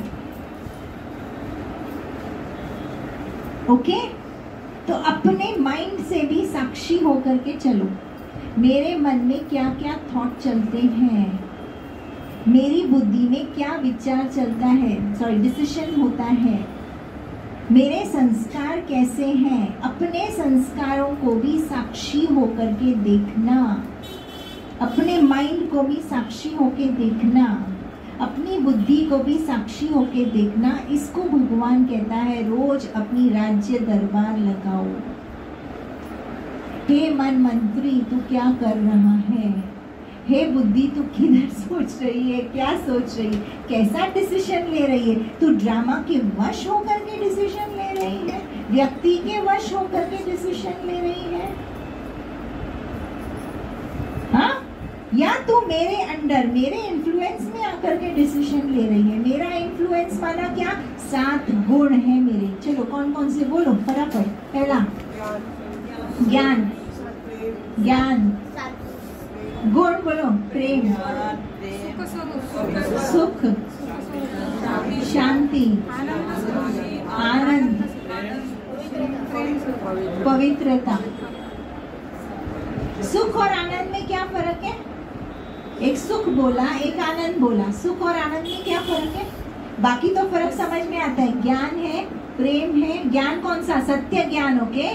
ओके, तो अपने माइंड से भी साक्षी होकर के चलो, मेरे मन में क्या क्या थॉट चलते हैं, मेरी बुद्धि में क्या विचार चलता है, सॉरी डिसीजन होता है, मेरे संस्कार कैसे हैं। अपने संस्कारों को भी साक्षी होकर के देखना, अपने माइंड को भी साक्षी होकर देखना, अपनी बुद्धि को भी साक्षी होके देखना। इसको भगवान कहता है रोज अपनी राज्य दरबार लगाओ। हे मन मंत्री तू क्या कर रहा है? हे बुद्धि तू किधर सोच रही है, क्या सोच रही है, कैसा डिसीजन ले रही है? तू ड्रामा के वश होकर के डिसीजन ले रही है, व्यक्ति के वश होकर के डिसीजन ले रही है, हाँ? या तू मेरे अंडर, मेरे इन्फ्लुएंस में आकर के डिसीजन ले रही है। मेरा इन्फ्लुएंस माना क्या? 7 गुण है मेरे। चलो कौन कौन से बोलो फटाफट। पहला ज्ञान, ज्ञान गुण बोलो। प्रेम, सुख, शांति, आनंद, पवित्रता। सुख और आनंद में क्या फर्क है? एक सुख बोला, एक आनंद बोला। सुख और आनंद में क्या फर्क है? बाकी तो फर्क समझ में आता है। ज्ञान है, प्रेम है। ज्ञान कौन सा? सत्य ज्ञान, ओके,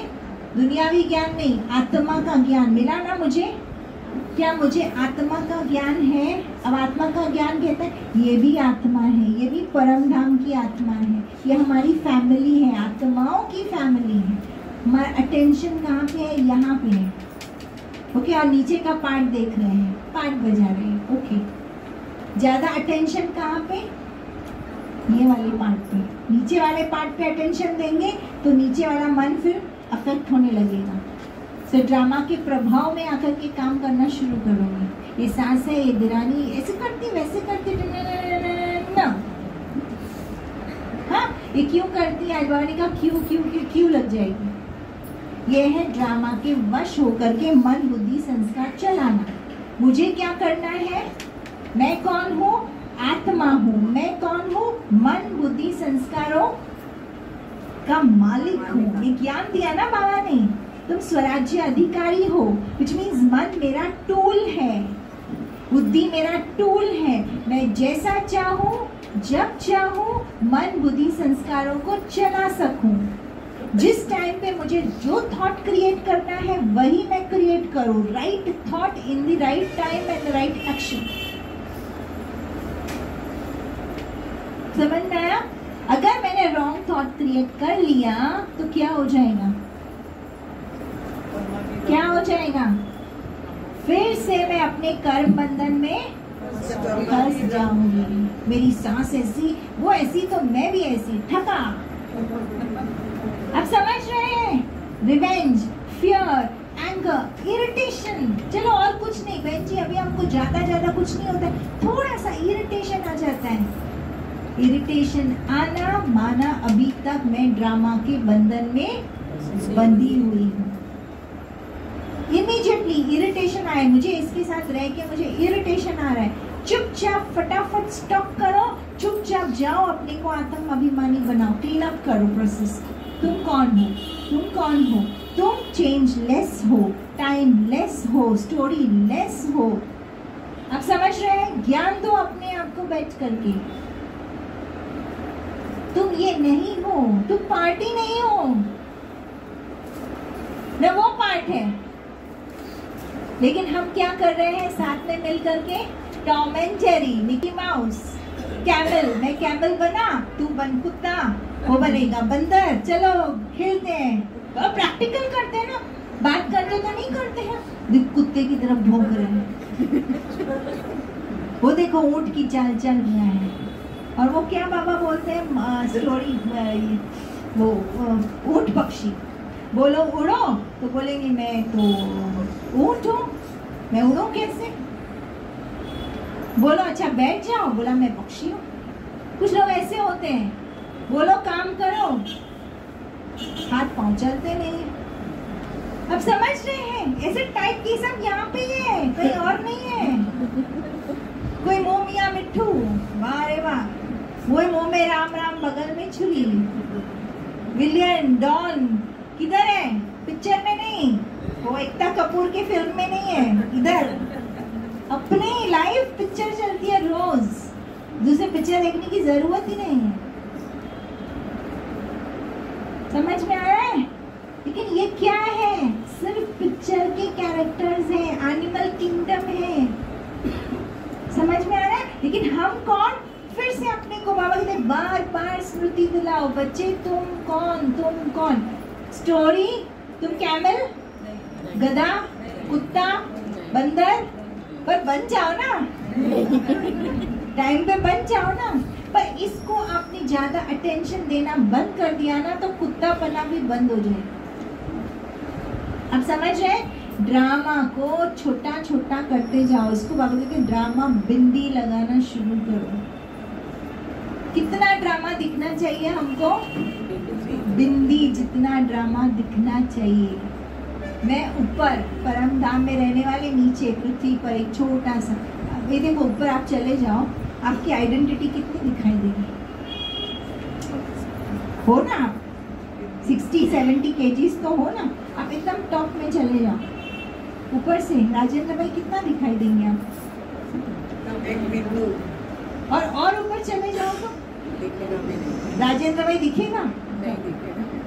दुनियावी ज्ञान नहीं, आत्मा का ज्ञान मिला ना मुझे। क्या मुझे आत्मा का ज्ञान है? अब आत्मा का ज्ञान कहता है ये भी आत्मा है, ये भी परम धाम की आत्मा है, ये हमारी फैमिली है, आत्माओं की फैमिली है। हमारा अटेंशन कहाँ पे है? यहाँ पे है, ओके। और नीचे का पार्ट देख रहे हैं, पार्ट बजा रहे हैं, ओके। ज्यादा अटेंशन कहाँ पे? ये वाले पार्ट पे। नीचे वाले पार्ट पे अटेंशन देंगे तो नीचे वाला मन फिर अफेक्ट होने लगेगा। तो ड्रामा के प्रभाव में आकर के काम करना शुरू करोगे। ये सास है, ये दिरानी ऐसे करती वैसे करती ना, हाँ ये क्यों करती है? अडवाणी का क्यों क्यों क्यों क्यों लग जाएगी। ये है ड्रामा के वश होकर के मन बुद्धि संस्कार चलाना। मुझे क्या करना है? मैं कौन हूँ? आत्मा हूँ। मैं कौन हूँ? मन बुद्धि संस्कारों का मालिक हूँ। ये ज्ञान दिया ना बाबा ने, तुम स्वराज्य अधिकारी हो, विच मीन्स मन मेरा टूल है, बुद्धि मेरा टूल है। मैं जैसा चाहूँ जब चाहूँ मन बुद्धि संस्कारों को चला सकूं। जिस टाइम पे मुझे जो थॉट क्रिएट करना है वही मैं क्रिएट करूं। Right thought in the right time and right action. समझ में आया? अगर मैंने रॉन्ग थॉट क्रिएट कर लिया तो क्या हो जाएगा? क्या हो जाएगा? फिर से मैं अपने कर्म बंधन में फंस जाऊंगी। मेरी सास ऐसी, वो ऐसी तो मैं भी ऐसी, ठका। आप समझ रहे हैं? Revenge, fear, anger, irritation. चलो और कुछ नहीं बहन जी, अभी हमको ज्यादा कुछ नहीं होता है, थोड़ा सा इरिटेशन आ जाता है। इरिटेशन आना माना अभी तक मैं ड्रामा के बंधन में बंधी हुई हूँ। इमीडिएटली इरिटेशन आए, मुझे इसके साथ रह के मुझे इरिटेशन आ रहा है, चुपचाप फटाफट स्टॉप करो, चुपचाप जाओ, अपने को आत्म अभिमानी बनाओ, क्लीन अप करो प्रोसेस। तुम कौन हो, तुम कौन हो, तुम चेंज लेस हो, टाइम लेस हो, स्टोरी लेस हो। आप समझ रहे हैं? ज्ञान दो अपने आप को बैठ करके। तुम ये नहीं हो, तुम पार्टी नहीं हो न, वो पार्ट है। लेकिन हम क्या कर रहे हैं साथ में मिल करके? Tom and Jerry, Mickey mouse, camel, मैं कैमल बना, तू बन कुत्ता, वो बनेगा बंदर, चलो खेलते हैं। तो प्रैक्टिकल करते हैं ना, बात करते तो नहीं करते हैं, कुत्ते की तरफ भौंक रहे हैं। वो देखो ऊंट की चाल चल रहा है, और वो क्या बाबा बोलते हैं स्टोरी, वो ऊंट पक्षी, बोलो उड़ो तो बोलेंगे मैं तो ऊंट हूँ, मैं उड़ूं कैसे? बोलो अच्छा बैठ जाओ, बोला मैं पक्षी हूँ। कुछ लोग ऐसे होते हैं, बोलो काम करो, हाथ पांव चलते नहीं। अब समझ रहे हैं? ऐसे टाइप की सब यहाँ पे ही है, कहीं और नहीं है। कोई मोह मियाँ मिट्ठू, वाह रे वाह, वो मुंह में राम राम, बगल में छुरी। विलियन डॉन किधर है? पिक्चर में नहीं, वो एकता कपूर की फिल्म में नहीं है, इधर अपनी लाइव पिक्चर चलती है रोज, दूसरे पिक्चर देखने की जरूरत ही नहीं है। समझ में आ रहा है? लेकिन ये क्या है? सिर्फ पिक्चर के कैरेक्टर्स हैं, एनिमल किंगडम है। समझ में आ रहा है? लेकिन हम कौन? फिर से अपने को बाबा कहते बार बार स्मृति दिलाओ, बच्चे तुम कौन, तुम कौन? स्टोरी, तुम कैमल, गधा, कुत्ता, बंदर, पर बन जाओ ना, टाइम पे बन जाओ ना। पर इसको आपने ज्यादा अटेंशन देना बंद कर दिया ना, तो कुत्ता पना भी बंद हो जाए। अब समझ रहे? ड्रामा को छोटा छोटा करते जाओ, इसको बाबा कहते हैं ड्रामा बिंदी लगाना शुरू करो। कितना ड्रामा दिखना चाहिए हमको? बिंदी जितना ड्रामा दिखना चाहिए। मैं ऊपर परम धाम में रहने वाले, नीचे पृथ्वी पर एक छोटा सा, ये देखो ऊपर आप चले जाओ, आपकी आइडेंटिटी कितनी दिखाई देगी? हो ना, 60-70 kgs तो हो ना। आप एकदम टॉप में चले जाओ, ऊपर से राजेंद्र भाई कितना दिखाई देंगे आप? और ऊपर चले जाओ तो राजेंद्र भाई दिखेगा?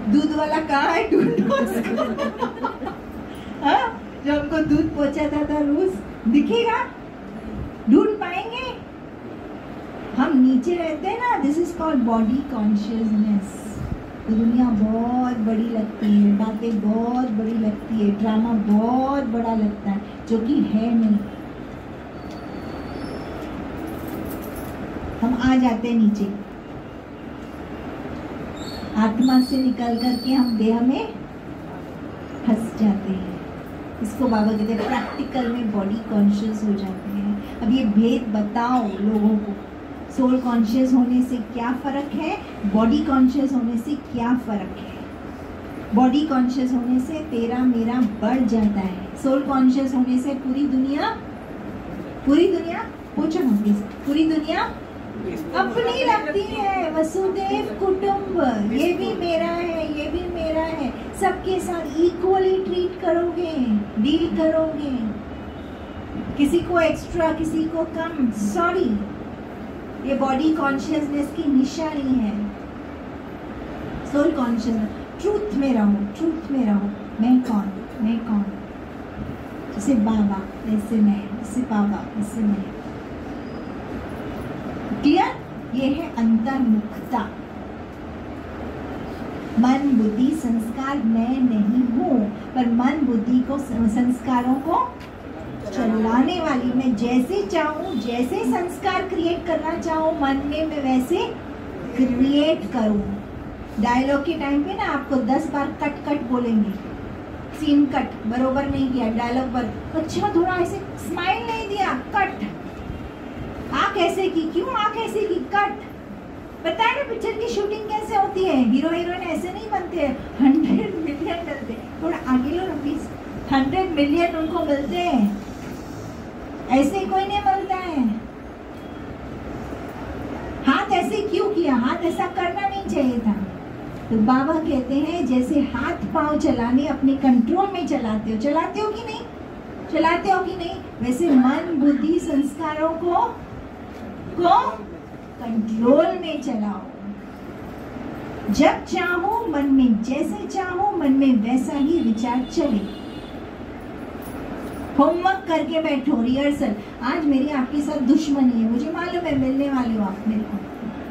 दूध वाला कहाँ है? ढूंढो उसको। हाँ, जो हमको दूध पहुंचाता था रोज, दिखेगा? ढूंढ पाएंगे? हम नीचे रहते हैं ना, this is called body consciousness. तो दुनिया बहुत बड़ी लगती है, बातें बहुत बड़ी लगती है, ड्रामा बहुत बड़ा लगता है, जो कि है नहीं। हम आ जाते हैं नीचे, आत्मा से निकल करके हम देह में फंस जाते हैं। इसको बाबा कहते हैं प्रैक्टिकल में बॉडी कॉन्शियस हो जाते हैं। अब ये भेद बताओ लोगों को, सोल कॉन्शियस होने से क्या फर्क है, बॉडी कॉन्शियस होने से क्या फर्क है? बॉडी कॉन्शियस होने से तेरा मेरा बढ़ जाता है, सोल कॉन्शियस होने से पूरी दुनिया पूछो ना प्लीज, पूरी दुनिया अपनी लगती है। वसुदेव कुटुंब, ये भी मेरा है, ये भी मेरा है, सबके साथ इक्वली ट्रीट करोगे, डील करोगे, किसी को एक्स्ट्रा किसी को कम, सॉरी, ये बॉडी कॉन्शियसनेस की निशानी है। सोल कॉन्शियस, ट्रूथ में रहो, ट्रूथ में रहो। मैं कौन, मैं कौन? जैसे बाबा वैसे मैं, जैसे बाबा वैसे मैं। क्लियर? ये है अंतर्मुखता। मन बुद्धि संस्कार मैं नहीं हूँ, पर मन बुद्धि को संस्कारों को चलाने वाली मैं। जैसे चाहूँ, जैसे संस्कार क्रिएट करना चाहूँ मन में, मैं वैसे क्रिएट करूँ। डायलॉग के टाइम पे ना आपको 10 बार कट कट बोलेंगे, सीन कट, बरोबर नहीं किया डायलॉग पर, अच्छा थोड़ा ऐसे स्माइल नहीं दिया, कट। आँख ऐसे की, क्यों आँख ऐसे की, कट। पता है ना पिक्चर की शूटिंग कैसे होती है? हीरो हीरोइन ऐसे नहीं बनते हैं, 100 मिलियन डलते। थोड़ा आगे लो ना प्लीज, 100 मिलियन उनको मिलते हैं, ऐसे कोई नहीं मिलता है। क्यों किया? हाथ ऐसा करना नहीं चाहिए था। तो बाबा कहते हैं जैसे हाथ पांव चलाने अपने कंट्रोल में चलाते हो कि नहीं? चलाते हो कि नहीं? वैसे मन बुद्धि संस्कारों को कंट्रोल में चलाओ। जब चाहो मन में जैसे चाहो मन में वैसा ही विचार चले। होमवर्क करके बैठो, रिहर्सल। आज मेरी आपके साथ दुश्मनी है, मुझे मालूम है, मिलने वाले हो आप मेरे को,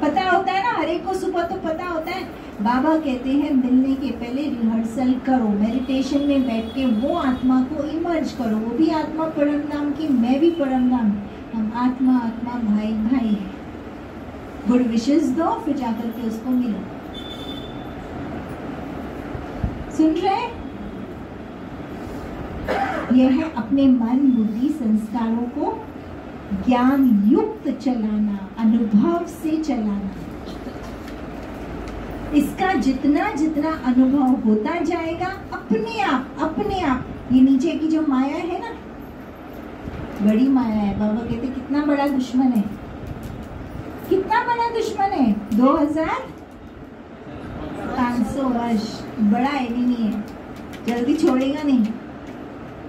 पता होता है ना, हर एक को सुबह तो पता होता है। बाबा कहते हैं मिलने के पहले रिहर्सल करो, मेडिटेशन में बैठ के वो आत्मा को इमर्ज करो। वो भी आत्मा परम धाम की, मैं भी परम धाम, हम आत्मा आत्मा भाई भाई है। गुड विशेस दो, फिर जाकर के उसको मिलो। सुन रहे? यह है अपने मन बुद्धि संस्कारों को ज्ञान युक्त चलाना, अनुभव से चलाना। इसका जितना जितना अनुभव होता जाएगा अपने आप ये नीचे की जो माया है ना, बड़ी माया है। बाबा कहते कितना बड़ा दुश्मन है, कितना बड़ा दुश्मन है। 2500 वर्ष बड़ा एनिमी है, जल्दी छोड़ेगा नहीं।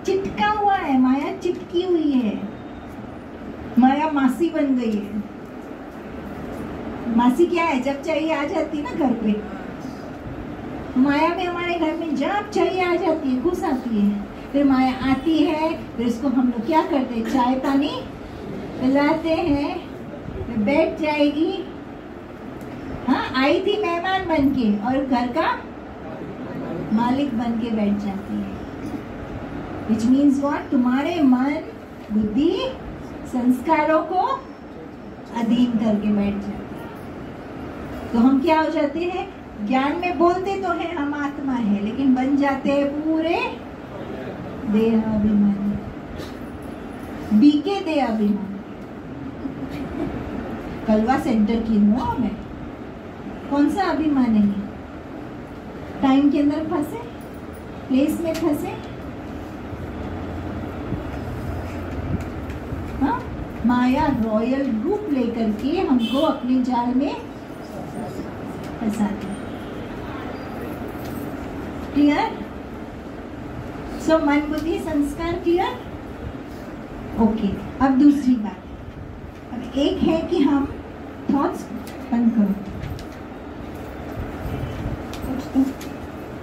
चिटका हुआ है, माया चिटकी हुई है, माया मासी बन गई है। मासी क्या है? जब चाहिए आ जाती है ना घर पे। माया में हमारे घर में जब चाहिए आ जाती है, घुस आती है। फिर माया आती है, फिर उसको हम लोग क्या करते हैं? चाय पानी पिलाते हैं, फिर बैठ जाएगी। हाँ, आई थी मेहमान बन के और घर का मालिक बन के बैठ जाती है। Which means what? तुम्हारे मन बुद्धि संस्कारों को अधीन करके बैठ जाते हैं। तो हम क्या हो जाते हैं? ज्ञान में बोलते तो हैं हम आत्मा है, लेकिन बन जाते हैं पूरे देहाभिमानी, बीके देहाभिमानी। कलवा सेंटर की हूँ मैं। कौन सा अभिमान है? टाइम के अंदर फंसे, प्लेस में फंसे। हाँ, माया रॉयल रूप लेकर के हमको अपने जाल में फंसाती है। क्लियर? सो मन बुद्धि संस्कार क्लियर? ओके। अब दूसरी बात, अब एक है कि हम थॉट्स बंद करो।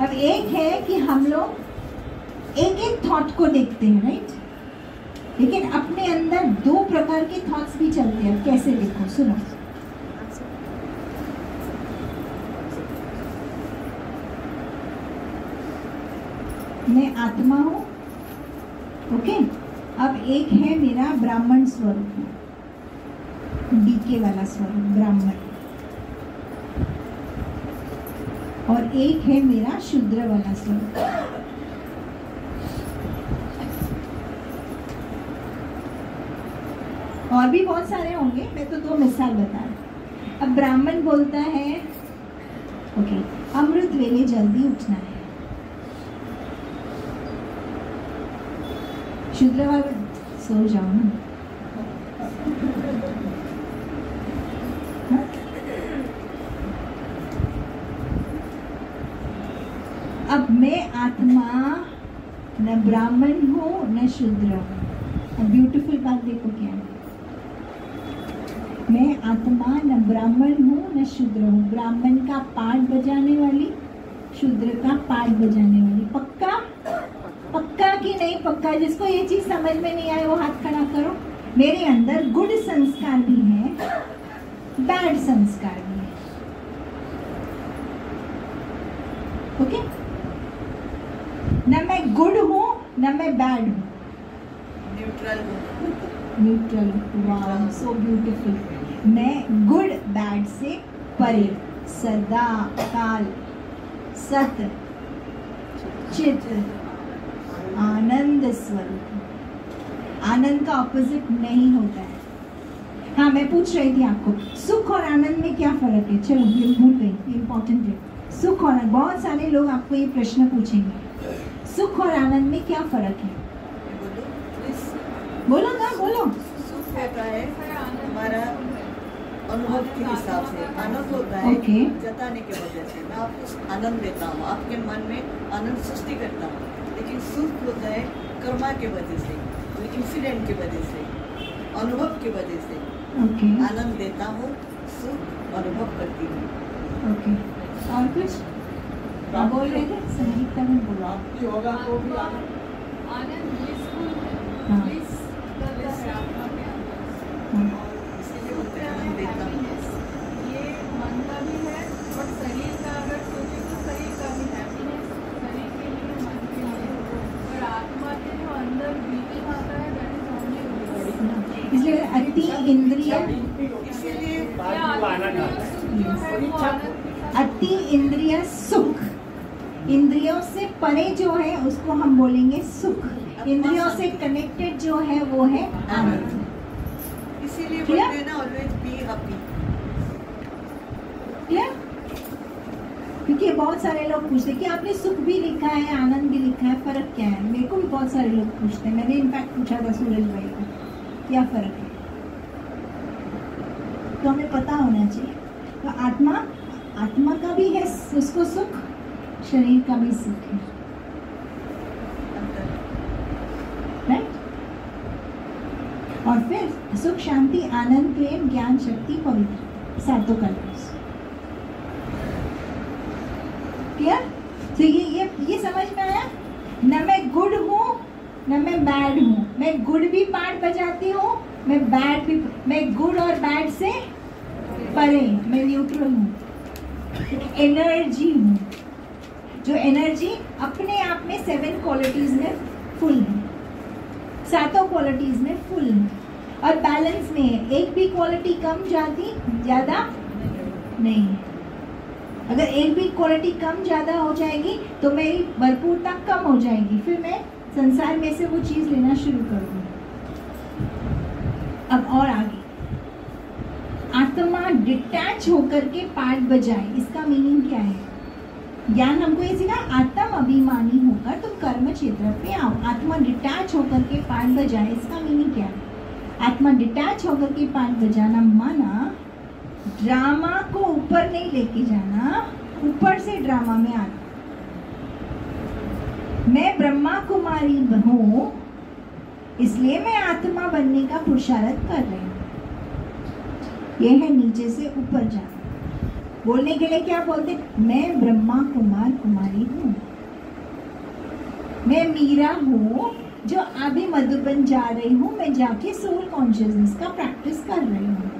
अब एक है कि हम लोग एक एक थॉट को देखते हैं, राइट? लेकिन अपने अंदर दो प्रकार के थॉट्स भी चलते हैं। कैसे? देखो, सुनो। मैं आत्मा हूं, ओके। अब एक है मेरा ब्राह्मण स्वरूप, डीके वाला स्वरूप ब्राह्मण, और एक है मेरा शूद्र वाला स्वरूप। और भी बहुत सारे होंगे, मैं तो दो मिसाल बता रही। अब ब्राह्मण बोलता है, ओके, अमृत वेले जल्दी उठना है। शूद्र वाला, सो जाओ ना। अब मैं आत्मा न ब्राह्मण हूँ न शूद्र हूँ। अब ब्यूटीफुल बात देखो क्या है। मैं आत्मा न ब्राह्मण हूँ न शूद्र हूँ। ब्राह्मण का पाठ बजाने वाली, शूद्र का पाठ बजाने वाली। पक्का? पक्का कि नहीं पक्का? जिसको ये चीज समझ में नहीं आए वो हाथ खड़ा करो। मेरे अंदर गुड संस्कार भी है, बैड संस्कार भी है, ओके? न मैं गुड हूँ न मैं बैड हूँ, न्यूट्रल। वाह, सो ब्यूटीफुल। मैं गुड बैड से परे, सदा काल, सत चित आनंद स्वरूप। आनंद का ऑपोजिट नहीं होता है। हाँ, मैं पूछ रही थी आपको, सुख और आनंद में क्या फर्क है? चलो, ये भूल गई, इम्पोर्टेंट है। सुख और, बहुत सारे लोग आपको ये प्रश्न पूछेंगे, सुख और आनंद में क्या फर्क है? बोलो ना, बोलो। सुख होता है हमारा अनुभव के हिसाब से। आनंद होता है Okay. जताने के वजह से। मैं आपको आनंद देता हूँ, आपके मन में आनंद सृष्टि करता हूँ। लेकिन सुख होता है कर्मा के वजह से, इंसिडेंट के वजह से, अनुभव की वजह से। ओके आनंद देता हूँ, सुख अनुभव करती हूँ। ओके। और कुछ बोल रहे थे संगीता में बोला। प्राप्ति होगा तो भी आनंद blissful है, हाँ। bliss करता है आत्मा के अंदर। हाँ। इसीलिए बोलते हैं आनंद देता हूँ। Happiness, ये मन का भी है और शरीर का अगर सोचे तो शरीर का भी हैप्पीनेस, शरीर के लिए, मन के लिए, और आत्मा के जो अंदर बीटिंग आता है that is only bliss। इसलिए अति इंद्रिय इसीलिए ये आनंद जो है वो आनंद के साथ अति इंद्रिय सुख, इंद्रियों से परे जो है उसको हम बोलेंगे सुख, इंद्रियों से कनेक्टेड जो है वो है आनंद। इसीलिए क्लियर? बोलते हैं ना ऑलवेज बी हैप्पी। क्लियर? क्योंकि बहुत सारे लोग पूछते हैं कि आपने सुख भी लिखा है आनंद भी लिखा है, फर्क क्या है? मेरे को भी बहुत सारे लोग पूछते हैं। मैंने इनफैक्ट पूछा था सूरज भाई को क्या फर्क है, तो हमें पता होना चाहिए। तो आत्मा का भी है उसको सुख, शरीर का भी सुख है, राइट? और फिर सुख शांति आनंद प्रेम ज्ञान शक्ति पवित्र सातों कलर्स। क्लियर? तो ये समझ में आया? न मैं गुड हूँ न मैं बैड हूँ। मैं गुड भी पार्ट बजाती हूँ, मैं बैड भी, मैं गुड और बैड से परे, मैं न्यूट्रल हूँ, एनर्जी हूँ। जो एनर्जी अपने आप में 7 क्वालिटीज में फुल है, सातों क्वालिटीज में फुल है और बैलेंस में है। एक भी क्वालिटी कम जाती ज्यादा नहीं। अगर एक भी क्वालिटी कम ज्यादा हो जाएगी तो मेरी भरपूरता कम हो जाएगी, फिर मैं संसार में से वो चीज लेना शुरू कर दूंगी। अब और आगे, आत्मा डिटैच होकर के पार्ट बजाए, इसका मीनिंग क्या है? ज्ञान हमको ये सिखा, आत्म अभिमानी होकर तुम कर्म क्षेत्र पे आओ। आत्मा डिटैच होकर के पार्ट बजाए, इसका मीनिंग क्या है? आत्मा डिटैच होकर के पार्ट बजाना माना ड्रामा को ऊपर नहीं लेके जाना, ऊपर से ड्रामा में आना। मैं ब्रह्मा कुमारी हूँ इसलिए मैं आत्मा बनने का पुरुषार्थ कर रही हूँ। यह है नीचे से ऊपर जाना। बोलने के लिए क्या बोलते? मैं ब्रह्मा कुमार कुमारी हूँ, मैं मीरा हूँ जो अभी मधुबन जा रही हूँ, मैं जाके सोल कॉन्शियसनेस का प्रैक्टिस कर रही हूँ।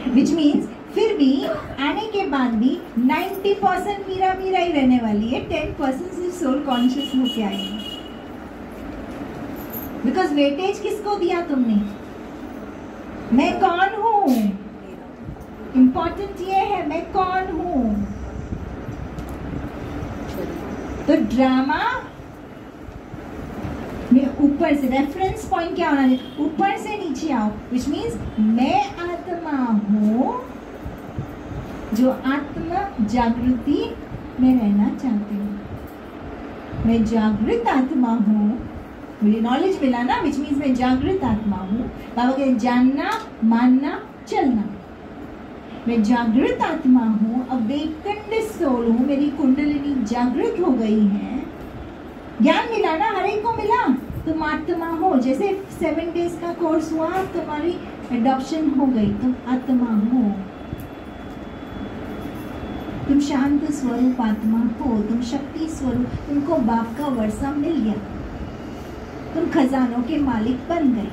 विच मीन्स फिर भी आने के बाद भी 90% मीरा मीरा ही रहने वाली है, 10% सिर्फ सोल कॉन्शियस होके आएगी। बिकॉज वेटेज किसको दिया तुमने? मैं कौन हूँ? इंपॉर्टेंट ये है, मैं कौन हूँ। तो ड्रामा में ऊपर से रेफरेंस पॉइंट क्या होना चाहिए? ऊपर से नीचे आओ, विच मीन्स मैं आत्मा हूँ जो आत्मा जागृति में रहना चाहती हूँ। मैं जागृत आत्मा हूँ, मुझे नॉलेज मिला ना, विच मीन्स मैं जागृत आत्मा हूँ। बाबा कहते जानना मानना चलना। मैं जागृत आत्मा हूँ, अवेकन्ड सोल हूँ, मेरी कुंडलिनी जागृत हो गई है। ज्ञान मिला ना, हर एक को मिला। तुम आत्मा हो, जैसे 7 डेज का कोर्स हुआ, तुम्हारी एडॉप्शन हो गई, तुम आत्मा हो। तुम शांत स्वरूप आत्मा हो, तुम शक्ति स्वरूप, तुमको बाप का वर्षा मिल गया, तुम खजानों के मालिक बन गए।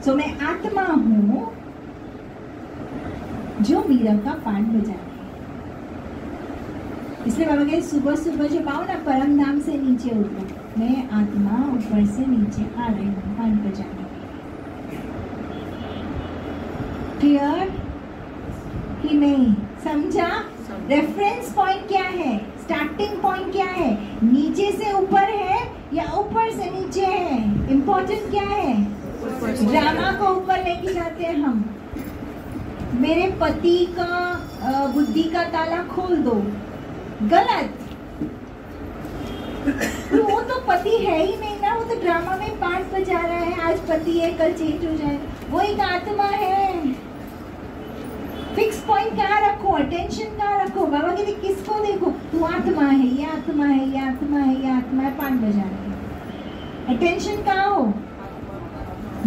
तो मैं आत्मा हूं जो मीरा का पाठ बजा रही है। इसलिए बाबा कहते सुबह सुबह जब आओ ना, परम धाम से नीचे उतरो, मैं आत्मा ऊपर से नीचे आ रही हूँ पाठ बजाने। क्लियर कि नहीं? समझा? रेफरेंस पॉइंट क्या है? स्टार्टिंग पॉइंट क्या है? नीचे से ऊपर है या ऊपर से नीचे है? इम्पोर्टेंट क्या है? ड्रामा को ऊपर लेके जाते हैं हम। मेरे पति का बुद्धि का ताला खोल दो, गलत। वो तो पति है ही नहीं ना, वो तो ड्रामा में पार्ट बजा रहा है। आज उत्पत्ति है, कल चेंज हो जाएगा। वो एक आत्मा है। फिक्स पॉइंट कहाँ रखो, अटेंशन कहाँ रखो। बाबा कहते किसको देखो, तू आत्मा है, ये आत्मा है, ये आत्मा है, ये आत्मा है। 5 बजा रहे, अटेंशन कहाँ हो।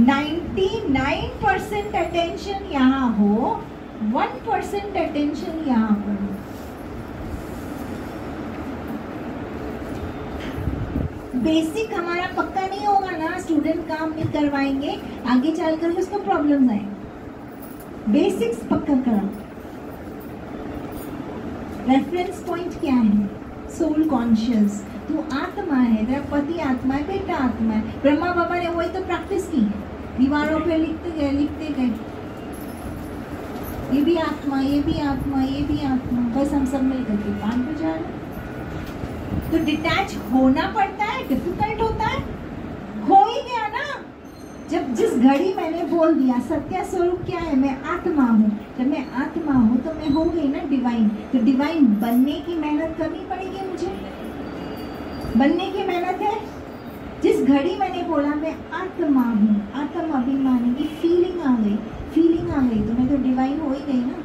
99% अटेंशन यहाँ हो, 1% अटेंशन यहाँ पर हो। बेसिक हमारा पक्का नहीं होगा ना, स्टूडेंट काम नहीं करवाएंगे, आगे चलकर उसको प्रॉब्लम आएंगे। बेसिक्स पक्का करो। रेफरेंस पॉइंट क्या है, सोल कॉन्शियस। तू आत्मा है, तेरा पति आत्मा है, बेटा आत्मा है। ब्रह्मा बाबा ने वही तो प्रैक्टिस की, दीवारों पे लिखते गए। ये भी आत्मा, ये भी आत्मा, ये भी आत्मा। बस हम सब मिल करके 5 बजा रहे। तो डिटैच होना पड़ता है, डिफिकल्ट होता है, हो ही गया ना। जब जिस घड़ी मैंने बोल दिया सत्य स्वरूप क्या है, मैं आत्मा हूँ, जब मैं आत्मा हूँ तो मैं हो गई ना डिवाइन। तो डिवाइन बनने की मेहनत करनी पड़ेगी मुझे, बनने की मेहनत है। जिस घड़ी मैंने बोला मैं आत्मा हूँ, आत्म अभिमानी की फीलिंग आ गई, तो मैं तो डिवाइन हो ही गई ना,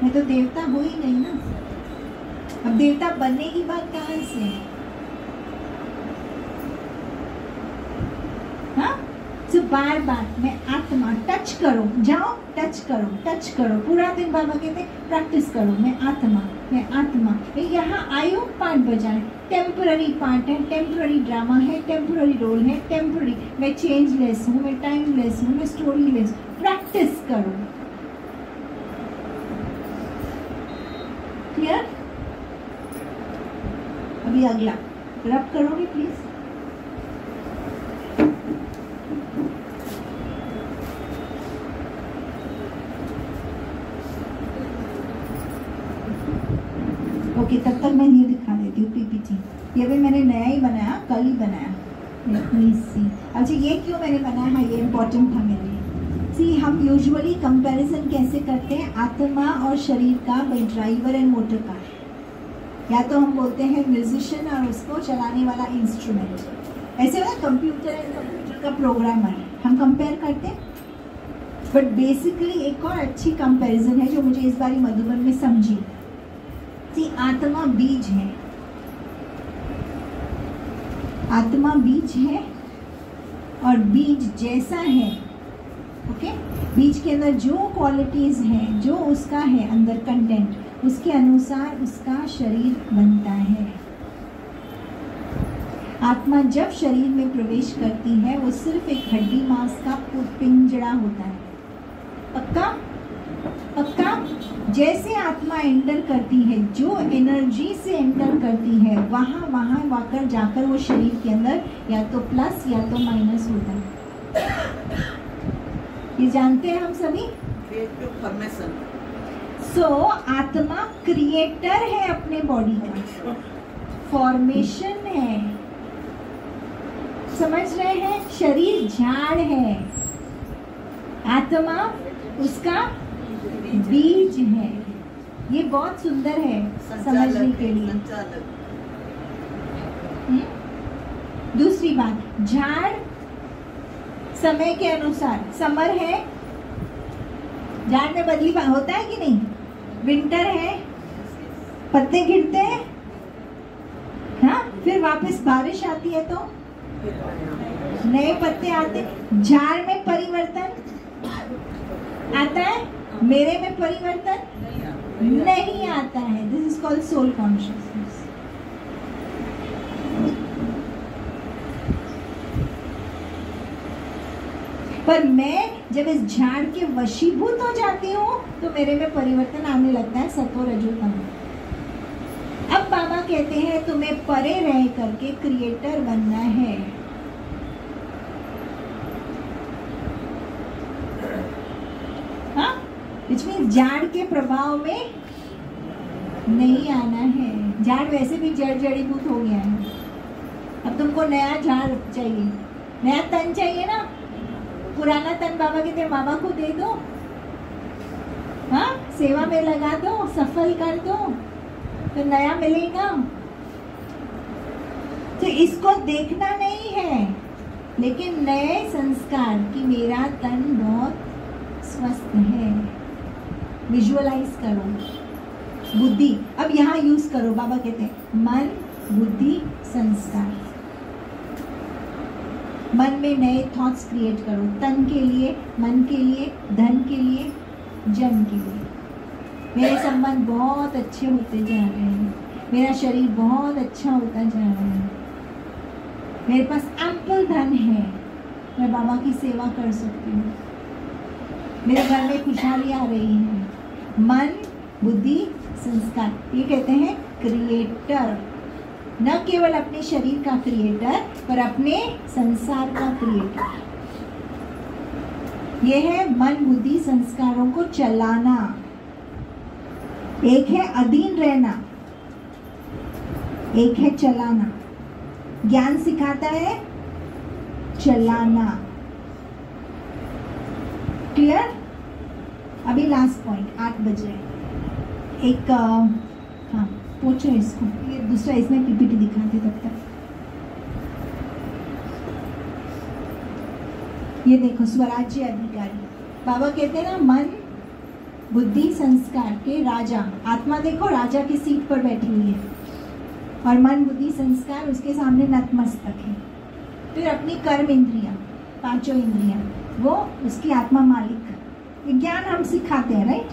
मैं तो देवता हो ही गई ना। अब देवता बनने की बात कहाँ से है? हाँ, तो बार बार मैं आत्मा, टच करो, जाओ टच करो। पूरा दिन बाबा कहते प्रैक्टिस करो, मैं आत्मा। यहाँ आयु 5 बजाए, टेम्पररी पार्ट है, टेम्पररी ड्रामा है, टेम्पररी रोल है, टेम्पररी। मैं चेंजलेस हूँ, मैं टाइमलेस हूँ, मैं स्टोरीलेस। प्रैक्टिस करो। क्लियर? अभी अगला रब करोगे प्लीज। ओके, तब तक मैं ये दिखा देती हूँ पीपीटी। ये भी मैंने नया ही बनाया, कल ही बनाया। Please see. अच्छा, ये क्यों मैंने बनाया है, ये इम्पोर्टेंट था मेरे लिए। सी, हम यूजुअली कंपैरिजन कैसे करते हैं आत्मा और शरीर का, by driver and motor car. या तो हम बोलते हैं म्यूजिशियन और उसको चलाने वाला इंस्ट्रूमेंट। ऐसे ना कंप्यूटर एंड कंप्यूटर का प्रोग्रामर, हम कंपेयर करते हैं। बट बेसिकली एक और अच्छी कंपैरिजन है जो मुझे इस बार मधुबन में समझी। आत्मा बीज है, आत्मा बीज है और बीज जैसा है। ओके, बीज के अंदर जो क्वालिटीज हैं, जो उसका है अंदर कंटेंट, उसके अनुसार उसका शरीर बनता है। आत्मा जब शरीर में प्रवेश करती है वो सिर्फ एक हड्डी मांस का पिंजड़ा होता है। पक्का? जैसे आत्मा एंटर करती है, जो एनर्जी से एंटर करती है, वहाँ वाकर जाकर वो शरीर के अंदर या तो प्लस या तो माइनस होता है। ये जानते हैं हम सभी। सो आत्मा क्रिएटर है अपने बॉडी का, फॉर्मेशन है। समझ रहे हैं? शरीर झाड़ है, आत्मा उसका बीज है। ये बहुत सुंदर है समझने के लिए। दूसरी बात, झाड़ समय के अनुसार, समर है, झाड़ में बदली होता है कि नहीं? विंटर है, पत्ते गिरते हैं, हाँ, फिर वापस बारिश आती है तो नए पत्ते आते। झाड़ में परिवर्तन आता है, मेरे में परिवर्तन नहीं आता है। This is called soul consciousness. पर मैं जब इस झाड़ के वशीभूत हो जाती हूँ तो मेरे में परिवर्तन आने लगता है, सत्व रजो तम। अब बाबा कहते हैं तुम्हें परे रह करके क्रिएटर बनना है। हाँ, which means झाड़ के प्रभाव में नहीं आना है। झाड़ वैसे भी जड़ीभूत हो गया है, अब तुमको नया झाड़ चाहिए, नया तन चाहिए ना। पुराना तन बाबा कहते हैं बाबा को दे दो, हाँ, सेवा में लगा दो, सफल कर दो, तो नया मिलेगा। तो इसको देखना नहीं है, लेकिन नए संस्कार कि मेरा तन बहुत स्वस्थ है। विजुअलाइज करो, बुद्धि अब यहाँ यूज करो। बाबा कहते हैं मन, बुद्धि, संस्कार। मन में नए थॉट्स क्रिएट करो, तन के लिए, मन के लिए, धन के लिए, जन के लिए। मेरे संबंध बहुत अच्छे होते जा रहे हैं, मेरा शरीर बहुत अच्छा होता जा रहा है, मेरे पास एम्पल धन है, मैं बाबा की सेवा कर सकती हूँ, मेरे घर में खुशहाली आ रही है। मन, बुद्धि, संस्कार, ये कहते हैं क्रिएटर। न केवल अपने शरीर का क्रिएटर पर अपने संसार का क्रिएटर। यह है मन, बुद्धि, संस्कारों को चलाना। एक है अधीन रहना, एक है चलाना। ज्ञान सिखाता है चलाना। क्लियर? अभी लास्ट पॉइंट, 8 बजे एक हाँ पूछो इसको, ये दूसरा इसमें पीपीटी दिखाते तब तक। ये देखो स्वराज्य अधिकारी, बाबा कहते हैं ना मन, बुद्धि, संस्कार के राजा। आत्मा देखो राजा की सीट पर बैठी हुई है और मन, बुद्धि, संस्कार उसके सामने नतमस्तक है। फिर अपनी कर्म इंद्रियां, 5 इंद्रियां, वो उसकी आत्मा मालिक। विज्ञान हम सिखाते हैं, राइट?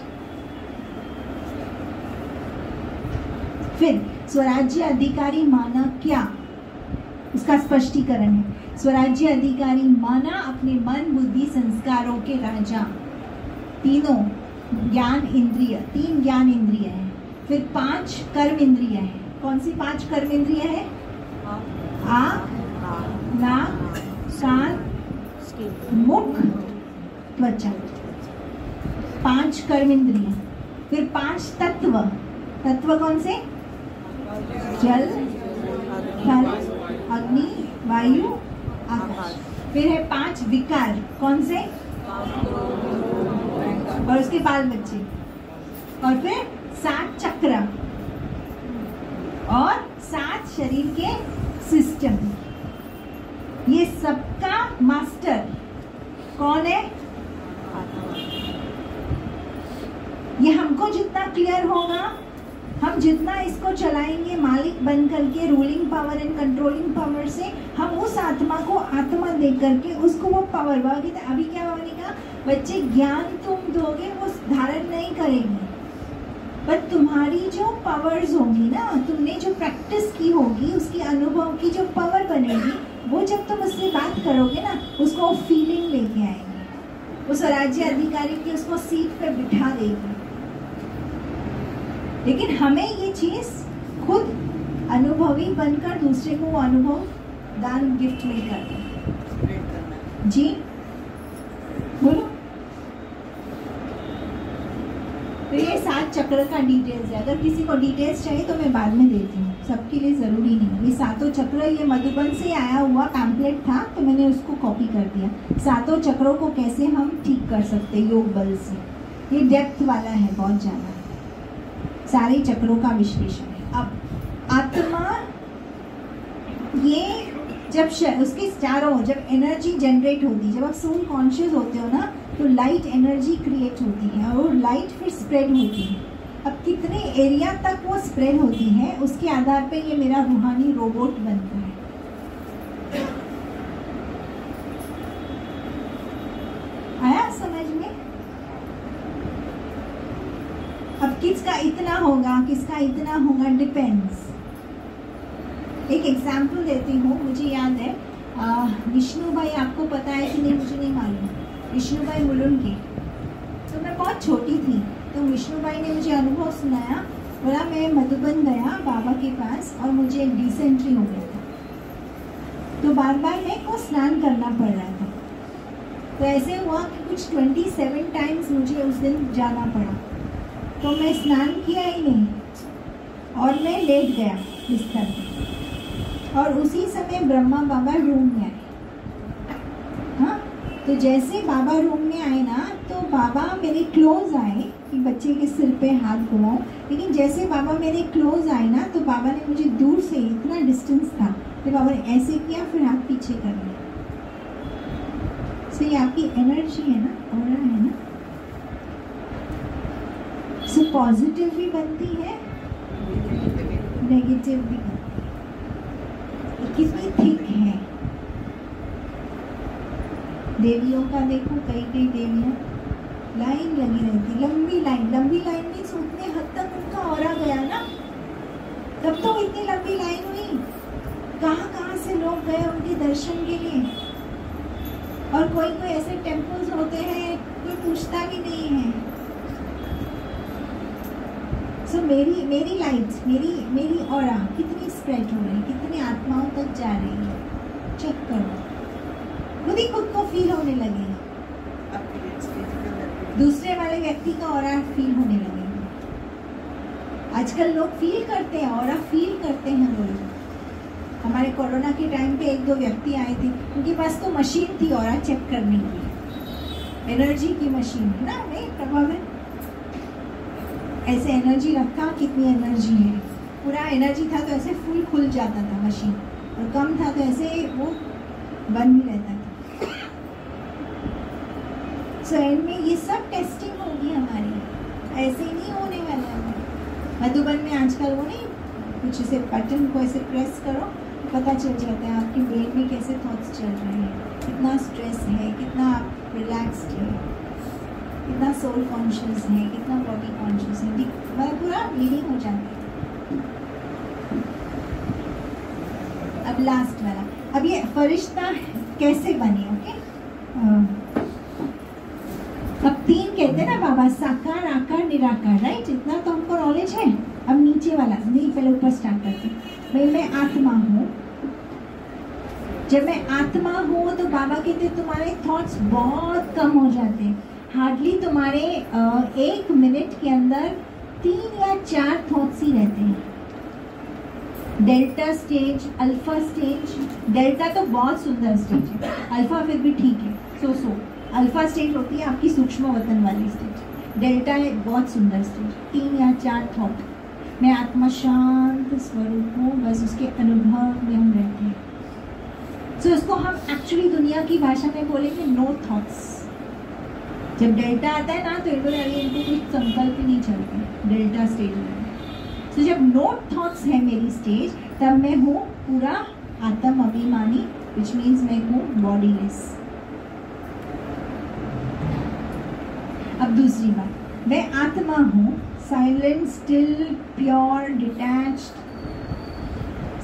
फिर स्वराज्य अधिकारी माना क्या, उसका स्पष्टीकरण है। स्वराज्य अधिकारी माना अपने मन, बुद्धि, संस्कारों के राजा। तीनों ज्ञान इंद्रिय, 3 ज्ञान इंद्रिय है। फिर 5 कर्म इंद्रिय है। कौन सी 5 कर्म इंद्रिय है? आँख, नाक, कान, मुख, त्वचा, 5 कर्म इंद्रिय। फिर 5 तत्व। तत्व कौन से? जल, थल, अग्नि, वायु, आकाश। फिर है 5 विकार। कौन से? और उसके बाल बच्चे। और फिर 7 चक्र और 7 शरीर के सिस्टम। ये सबका मास्टर कौन है? ये हमको जितना क्लियर होगा, हम जितना इसको चलाएंगे मालिक बन करके, ruling power and controlling power से, हम उस आत्मा को आत्मा दे करके उसको वो पावर बाबा। अभी क्या बनेगा? बच्चे ज्ञान तुम दोगे वो धारण नहीं करेंगे, पर तुम्हारी जो पावर्स होंगी ना, तुमने जो प्रैक्टिस की होगी, उसकी अनुभव की जो पावर बनेगी, वो जब तुम उससे बात करोगे ना, उसको फीलिंग लेके आएंगे, उस राज्य अधिकारी की उसको सीट पे बिठा देगी। लेकिन हमें ये चीज खुद अनुभवी बनकर दूसरे को वो अनुभव दान गिफ्ट में करना। जी बोलो। तो ये 7 चक्र का डिटेल्स है। अगर किसी को डिटेल्स चाहिए तो मैं बाद में देती हूँ, सबके लिए ज़रूरी नहीं। ये 7 चक्र, ये मधुबन से आया हुआ पैम्पलेट था तो मैंने उसको कॉपी कर दिया। 7 चक्रों को कैसे हम ठीक कर सकते योग बल से, ये डेप्थ वाला है, बहुत ज़्यादा सारे चक्रों का विश्लेषण है। अब आत्मा, ये जब उसके चारों जब एनर्जी जनरेट होती है, जब आप सोल कॉन्शियस होते हो ना, तो लाइट एनर्जी क्रिएट होती है और वो लाइट फिर स्प्रेड होती है। अब कितने एरिया तक वो स्प्रेड होती है, उसके आधार पे ये मेरा रूहानी रोबोट बनता है। आया समझ में? अब किसका इतना होगा, किसका इतना होगा, डिपेंड्स। एक एग्जाम्पल देती हूँ, मुझे याद है विष्णु भाई, आपको पता है कि नहीं मुझे नहीं मालूम, विष्णु भाई मुलुंड के। तो मैं बहुत छोटी थी, तो विष्णु भाई ने मुझे अनुभव सुनाया, बोला मैं मधुबन गया बाबा के पास और मुझे एक डिसेंट्री हो गया था, तो बार बार मेरे को स्नान करना पड़ रहा था। तो ऐसे हुआ कि कुछ 27 टाइम्स मुझे उस दिन जाना पड़ा, तो मैं स्नान किया ही नहीं और मैं लेट गया बिस्तर पे। और उसी समय ब्रह्मा बाबा रूम में आए। हाँ, तो जैसे बाबा रूम में आए ना, तो बाबा मेरे क्लोज आए कि बच्चे के सिर पे हाथ घुमाओ, लेकिन जैसे बाबा मेरे क्लोज आए ना, तो बाबा ने मुझे दूर से, इतना डिस्टेंस था, तो बाबा ने ऐसे किया, फिर हाथ पीछे कर लिया। सो ये आपकी एनर्जी है ना, ऑरा है ना। सो पॉजिटिव भी बनती है, नेगेटिव भी बनती है। कितनी थिक है। देवियों का देखो, कई कई देवियां लाइन लगी रहती, लंबी लाइन मीन्स उतने हद तक उनका ऑरा गया ना, तब तो इतनी लंबी लाइन हुई। कहाँ से लोग गए उनके दर्शन के लिए। और कोई ऐसे टेम्पल्स होते हैं कोई पूछता भी नहीं है। सो मेरी लाइट, मेरी ऑरा कितनी स्प्रेड हो रही है, कितनी आत्माओं तक जा रही है, चेक करो। खुद को फील होने लगेगा, दूसरे वाले व्यक्ति का ऑरा फील होने लगेगा। आजकल लोग फील करते हैं, ऑरा फील करते हैं लोग। हमारे कोरोना के टाइम पे 1-2 व्यक्ति आए थे, उनके पास तो मशीन थी ऑरा चेक करने की, एनर्जी की मशीन है ना, नहीं प्रभाव है, ऐसे एनर्जी रखा, कितनी एनर्जी है, पूरा एनर्जी था तो ऐसे फुल खुल जाता था मशीन, और कम था तो ऐसे वो बंद भी रहता था। सो एंड में ये सब टेस्टिंग होगी हमारी, ऐसे नहीं होने वाला है। मधुबन में आजकल वो नहीं, कुछ ऐसे बटन को ऐसे प्रेस करो, पता चल जाता है आपके ब्रेन में कैसे थॉट्स चल रहे हैं, कितना स्ट्रेस है, कितना आप रिलैक्स्ड है, कितना सोल कॉन्शियस है, कितना बॉडी कॉन्शियस है, मतलब पूरा रीडिंग हो जाता है। अब लास्ट वाला, अब ये फरिश्ता कैसे बने, ओके। अब 3 कहते हैं ना बाबा, साकार आकार निराकार, राइट, इतना तो हमको नॉलेज है। अब नीचे वाला नहीं, पहले ऊपर स्टार्ट करते हैं। भाई मैं आत्मा हूँ, जब मैं आत्मा हूँ तो बाबा कहते तुम्हारे थॉट्स बहुत कम हो जाते हैं, हार्डली तुम्हारे 1 मिनट के अंदर 3 या 4 थॉट्स ही रहते हैं। Delta stage, alpha stage, delta तो बहुत सुंदर स्टेज है, अल्फा फिर भी ठीक है, सो अल्फा स्टेज होती है आपकी सूक्ष्म वतन वाली स्टेज, डेल्टा है बहुत सुंदर स्टेज। 3 या 4 थॉट, मैं आत्मा शांत स्वरूप हूँ, बस उसके अनुभव में हम रहते हैं। सो उसको हम एक्चुअली दुनिया की भाषा में बोलेंगे नो थॉट्स। जब डेल्टा आता है ना तो इनको कुछ संकल्प ही नहीं चलते डेल्टा स्टेज में। तो जब नो थॉट्स है मेरी स्टेज, तब मैं हूँ पूरा आत्म अभिमानी, विच मीन्स मैं हूँ बॉडीलेस। अब दूसरी बात, मैं आत्मा हूँ, silent, still, pure, detached,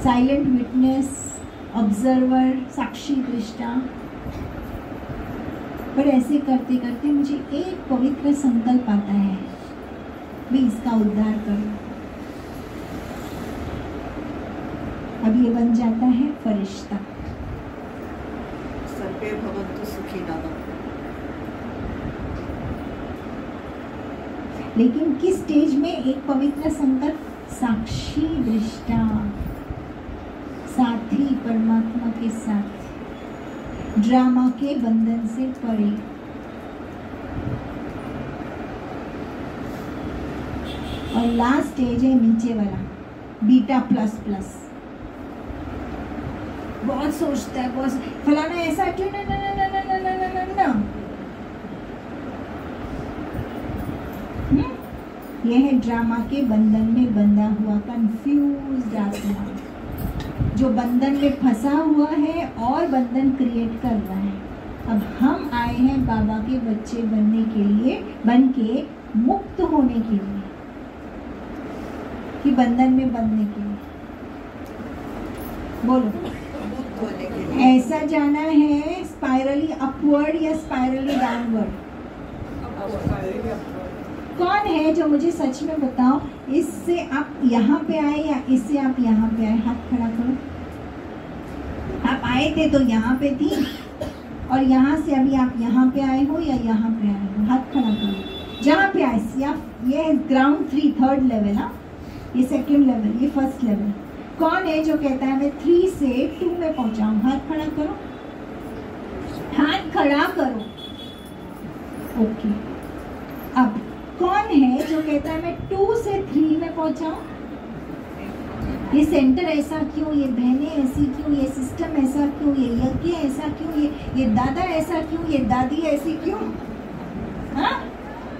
silent witness, observer, साक्षी दृष्टा। पर ऐसे करते करते मुझे एक पवित्र संकल्प आता है, मैं इसका उद्धार करूं। अब ये बन जाता है फरिश्ता। सर्वे भवन्तु सुखिनः। लेकिन किस स्टेज में एक पवित्र संकल्प? साक्षी दृष्टा, साथी परमात्मा के साथ, ड्रामा के बंधन से परे। और लास्ट स्टेज है नीचे वाला, बीटा प्लस प्लस। बहुत सोचता है, बहुत फलाना ऐसा क्यों, ना ना ना ना ना ना ना ना ना। यह है ड्रामा के बंधन में बंधा हुआ कंफ्यूज्ड आत्मा, जो बंधन में फंसा हुआ है और बंधन क्रिएट कर रहा है। अब हम आए हैं बाबा के बच्चे बनने के लिए, बन के मुक्त होने के लिए, कि बंधन में बंधने के लिए। बोलो, ऐसा जाना है स्पाइरली अपवर्ड या स्पाइरली डाउनवर्ड? कौन है जो मुझे सच में बताओ, इससे आप यहाँ पे आए या इससे आप यहाँ पे आए? हाथ खड़ा करो। आप आए थे तो यहाँ पे थी, और यहाँ से अभी आप यहाँ पे आए हो या यहाँ पे आए हो? हाथ खड़ा करो। जहाँ पे आए, या ये ग्राउंड 3 3rd लेवल, हाँ, ये 2nd लेवल, ये 1st लेवल। कौन है जो कहता है मैं 3 से 2 में पहुँचाऊँ? हाथ खड़ा करो, हाथ खड़ा करो। ओके, अब कौन है जो कहता है मैं 2 से 3 में पहुंचाऊं? ये सेंटर ऐसा क्यों, ये बहनें ऐसी क्यों, ये सिस्टम ऐसा क्यों, ये यज्ञ ऐसा क्यों, ये दादा ऐसा क्यों, ये दादी ऐसी क्यों, हाँ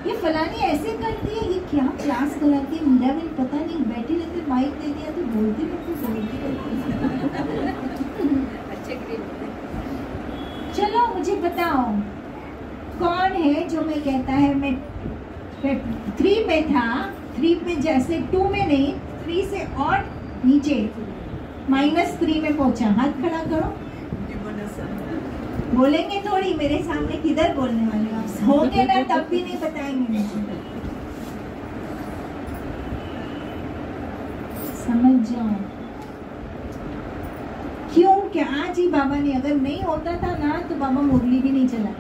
ये फलानी ऐसे करती है, ये क्या क्लास कराती है, मीरा बहन पता नहीं बैठी रहती, माइक दे दिया तो बोलती रहती। चलो मुझे बताओ कौन है जो मैं कहता है मैं 3 पे था, 3 पे जैसे 2 में नहीं, 3 से और नीचे -3 में पहुंचा, हाथ खड़ा करो। बोलेंगे थोड़ी, मेरे सामने किधर बोलने वाले हो आप, होंगे ना तब भी नहीं बताएंगे मुझे, समझ जाओ। क्यों, क्या आज ही बाबा ने, अगर नहीं होता था ना तो बाबा मुरली भी नहीं चला।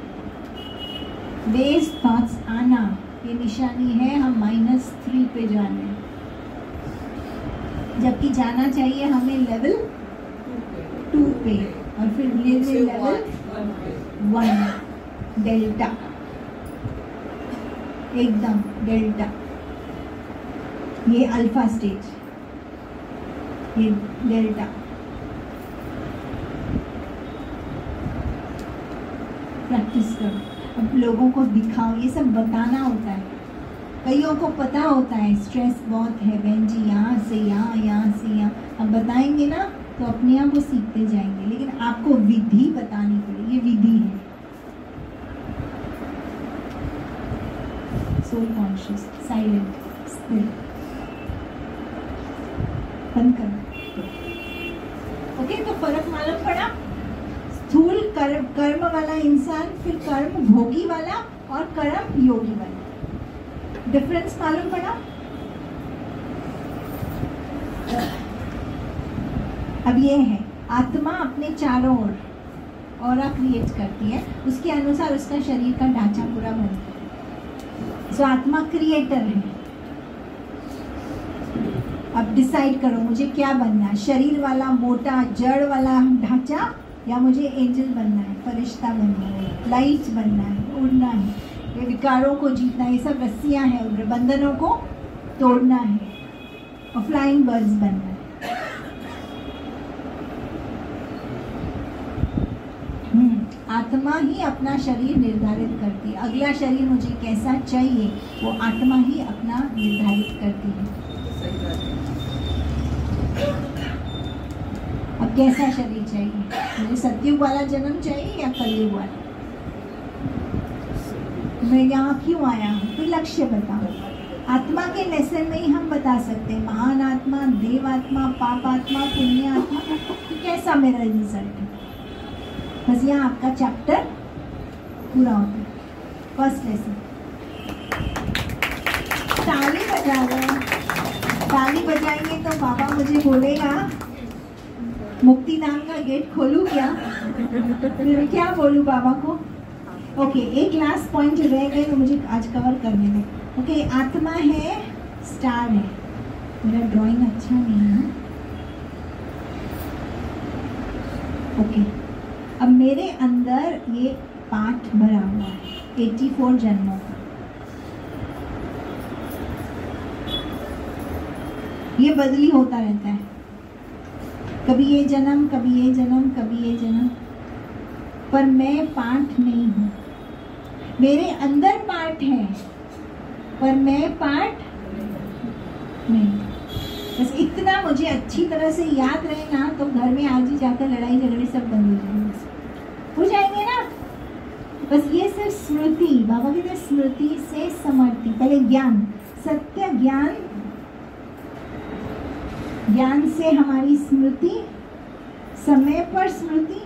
बेस थॉट्स आना ये निशानी है, हम -3 पे जाने, जबकि जाना चाहिए हमें लेवल 2 पे, और फिर लेवल 1 डेल्टा, एकदम डेल्टा, ये अल्फा स्टेज, ये डेल्टा। प्रैक्टिस करो, अब लोगों को दिखाओ, ये सब बताना होता है, कईयों को पता होता है स्ट्रेस बहुत है बहन जी, यहाँ से यहाँ, यहाँ से यहाँ, अब बताएंगे ना तो अपने आप वो सीखते जाएंगे, लेकिन आपको विधि बतानी पड़ेगी, ये विधि है। सोल कॉन्शियस, साइलेंट, स्थिर, बंद करो। ओके, तो फर्क मालूम पड़ा, स्थूल कर्म वाला इंसान, फिर कर्म भोगी वाला और कर्म योगी वाला, डिफरेंस मालूम पड़ा। अब ये है, आत्मा अपने चारों ओर ऑरा क्रिएट करती है, उसके अनुसार उसका शरीर का ढांचा पूरा बनता है। सो आत्मा क्रिएटर है। अब डिसाइड करो मुझे क्या बनना है, शरीर वाला मोटा जड़ वाला ढांचा, या मुझे एंजल बनना है, फरिश्ता बनना है, लाइट बनना है, उड़ना है, ये विकारों को जीतना है, ये सब रस्सियां हैं, उन बंधनों को तोड़ना है, और फ्लाइंग बर्ड्स बनना है। आत्मा ही अपना शरीर निर्धारित करती है, अगला शरीर मुझे कैसा चाहिए वो आत्मा ही अपना निर्धारित करती है। अब कैसा शरीर चाहिए, मुझे सतयुग वाला जन्म चाहिए या कलयुग वाला, मैं यहाँ क्यों आया हूँ, कोई लक्ष्य बताओ। आत्मा के लेसन में ही हम बता सकते हैं, महान आत्मा, देव आत्मा, पाप आत्मा, पुण्य आत्मा, तो कैसा मेरा रिजल्ट है। बस यहाँ आपका चैप्टर पूरा होता है, फर्स्ट लेसन। ताली बजा लो, ताली बजाएंगे तो बाबा मुझे बोलेगा मुक्ति धाम का गेट खोलूं क्या, फिर क्या बोलूं बाबा को। ओके, एक लास्ट पॉइंट जो रह गए वो मुझे आज कवर करने में। ओके, आत्मा है, स्टार है, मेरा ड्राइंग अच्छा नहीं है। ओके, अब मेरे अंदर ये पाठ भरा हुआ है 84 जन्मों का, ये बदली होता रहता है, कभी ये जन्म, कभी ये जन्म, कभी ये जन्म, पर मैं पाठ नहीं हूँ। मेरे अंदर पाठ है पर मैं पाठ नहीं। बस इतना मुझे अच्छी तरह से याद रहे ना तो घर में आज ही जाकर लड़ाई झगड़े सब बंद हो जाएंगे ना। बस ये सिर्फ स्मृति, बाबा कहते हैं स्मृति से समर्थी। पहले ज्ञान, सत्य ज्ञान, ज्ञान से हमारी स्मृति, समय पर स्मृति,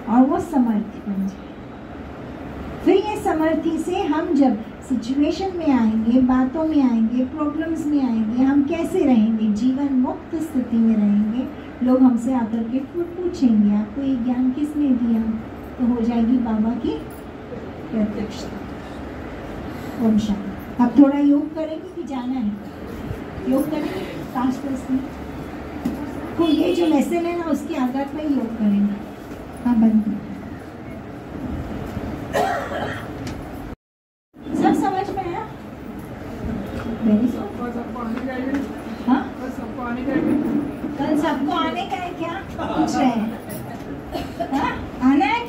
और वो समर्थी बन जाए। फिर ये समर्थी से हम जब सिचुएशन में आएंगे, बातों में आएंगे, प्रॉब्लम्स में आएंगे, हम कैसे रहेंगे, जीवन मुक्त स्थिति में रहेंगे। लोग हमसे आकर के पूछेंगे आपको ये ज्ञान किसने दिया, तो हो जाएगी बाबा की प्रत्यक्षता। ओम शांति। अब थोड़ा योग करेंगे कि जाना है, योग करेंगे 5 में को ये जो लेसन है ना उसके आधार पर योग करेंगे। हाँ, बंद करें। सब समझ में आया? हाँ, कल सबको आने का है क्या? पूछ रहे हैं। हाँ, आना है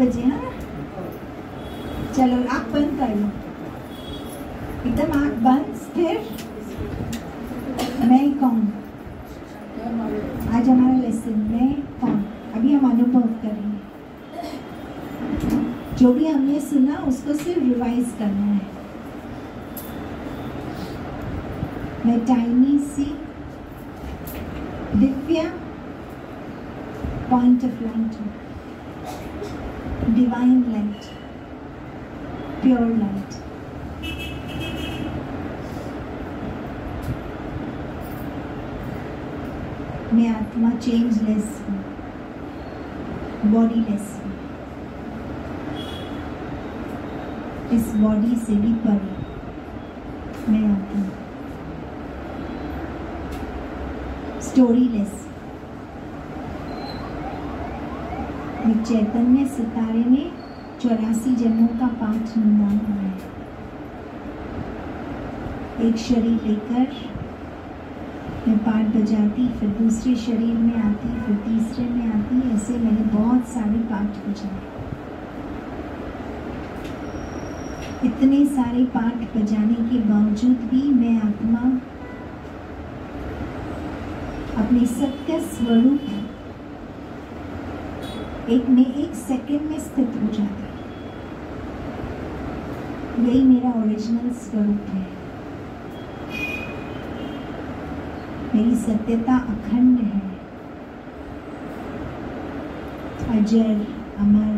बजे। हाँ चलो आँख बंद कर लो, एकदम आँख बंद स्थिर। मैं कौन? आज हमारा लेसन मैं कौन, अभी हम अनुभव करेंगे। जो भी हमने सुना उसको सिर्फ रिवाइज करना है। मैं टाइनी सी दिव्या पॉइंट ऑफ लाइट हूँ, डिवाइन लाइट, प्योर लाइट। मैं आत्मा चेंजलेस हूँ, बॉडीलेस हूँ, इस बॉडी से भी परे मैं आत्मा, स्टोरीलेस। मैं चैतन्य सितारे में 84 जन्मों का पाठ निभाना हुआ है। एक शरीर लेकर मैं पाठ बजाती, फिर दूसरे शरीर में आती, फिर तीसरे में आती, ऐसे मैंने बहुत सारे पाठ बजाए। इतने सारे पाठ बजाने के बावजूद भी मैं आत्मा अपने सत्य स्वरूप एक सेकंड में स्थित हो जाता है। यही मेरा ओरिजिनल स्वरूप है। मेरी सत्यता अखंड है, अजर अमर।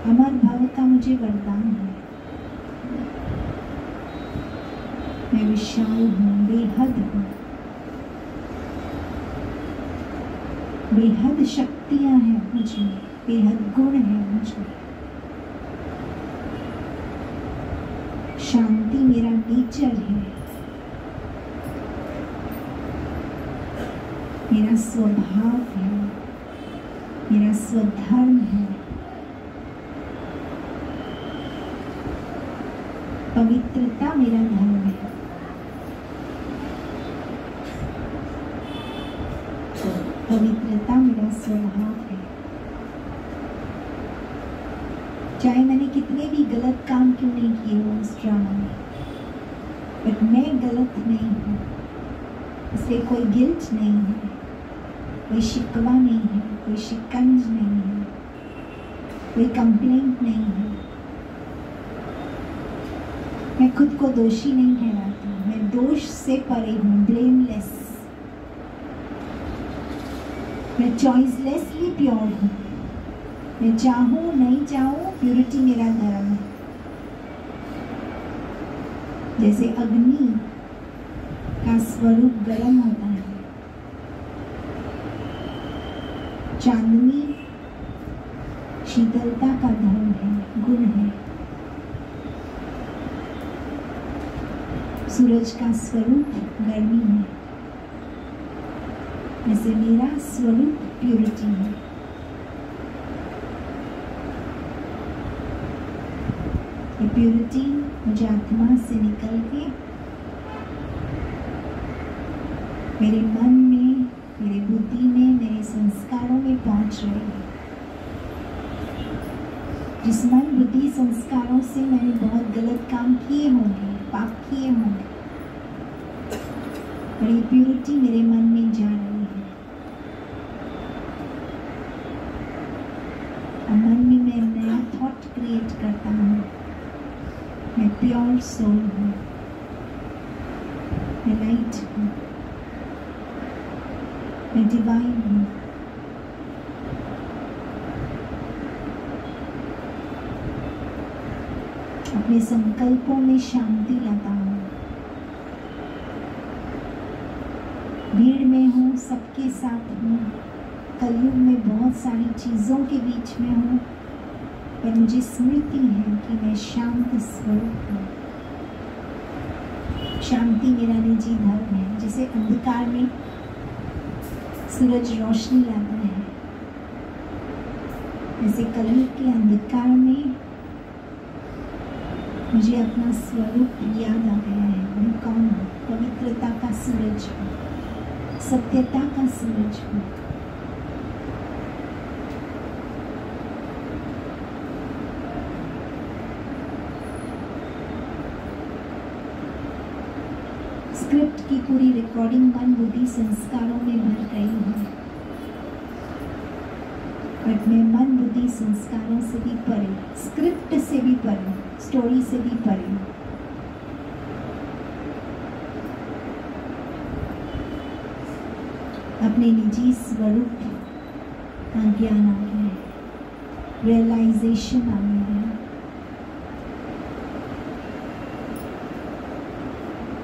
अमर भव का मुझे वरदान है। मैं विशाल हूँ, बेहद हूँ, बेहद शक्तियाँ हैं मुझमें, बेहद गुण है मुझमें। शांति मेरा नेचर है, मेरा स्वभाव है, मेरा स्वधर्म है। पवित्रता मेरा धर्म है। पवित्रता मेरा स्वभाव है। चाहे मैंने कितने भी गलत काम क्यों नहीं किए हो उस ड्रामा में, बट मैं गलत नहीं हूँ, इसलिए कोई गिल्ट नहीं है, कोई शिकवा नहीं है, कोई शिकंज नहीं है, कोई कंप्लेंट नहीं है। मैं खुद को दोषी नहीं ठहराती, मैं दोष से परे हूँ, ब्लेमलेस। मैं चॉइसलेसली प्योर हूँ। मैं चाहूँ नहीं चाहूँ, प्योरिटी मेरा धर्म है। जैसे अग्नि का स्वरूप गर्म होता है, चांदनी शीतलता का धर्म है, गुण है। सूरज का स्वरूप गर्मी है, जैसे मेरा स्वरूप प्योरिटी है। ये प्योरिटी मुझे आत्मा से निकल के मेरे मन में, मेरे बुद्धि में, मेरे संस्कारों में पहुंच रही है। जिस मन बुद्धि संस्कारों से मैंने बहुत गलत काम किए होंगे, पाप किए होंगे, और ये प्योरिटी मेरे मन में जा रही है। और मन में मैं नया थॉट क्रिएट करता हूँ। मैं प्योर सोल हूँ, मैं लाइट हूँ, मैं डिवाइन हूँ। अपने संकल्पों में शांति लाता हूँ। भीड़ में हूँ, सबके साथ हूँ, कलयुग में बहुत सारी चीज़ों के बीच में हूँ, पर मुझे स्मृति है कि मैं शांत स्वरूप हूँ। शांति मेरा निजी धर्म है। जैसे अंधकार में सूरज रोशनी लाता है, जैसे कलयुग के अंधकार में मुझे अपना स्वरूप याद आ गया है। मैं कौन हूँ? पवित्रता का सूरज हूँ, सत्यता का सूरज हूँ। की पूरी रिकॉर्डिंग मन बुद्धि संस्कारों में भर गई हूँ, बट मैं मन बुद्धि संस्कारों से भी परे, स्क्रिप्ट से भी परे, स्टोरी से भी परे। अपने निजी स्वरूप का ज्ञान आ गया है, रियलाइजेशन आ गया है।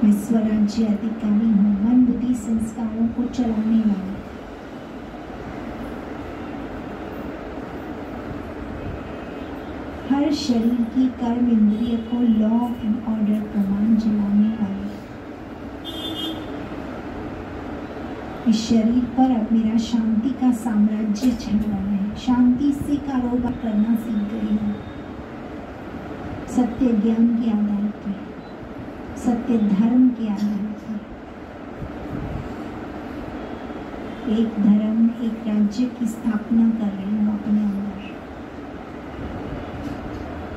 मैं स्वराज्य अधिकारी हूँ, मन बुद्धि संस्कारों को चलाने वाला। हर शरीर की कर्म इंद्रिय को लॉ एंड ऑर्डर प्रमाण जलाने वाला। इस शरीर पर अब मेरा शांति का साम्राज्य चल रहा है। शांति से कारोबार करना सीख गई हूँ, सत्य ज्ञान के आधार पर, सत्य धर्म के आधार पर। एक धर्म, एक राज्य की स्थापना कर रही हूँ अपने अंदर।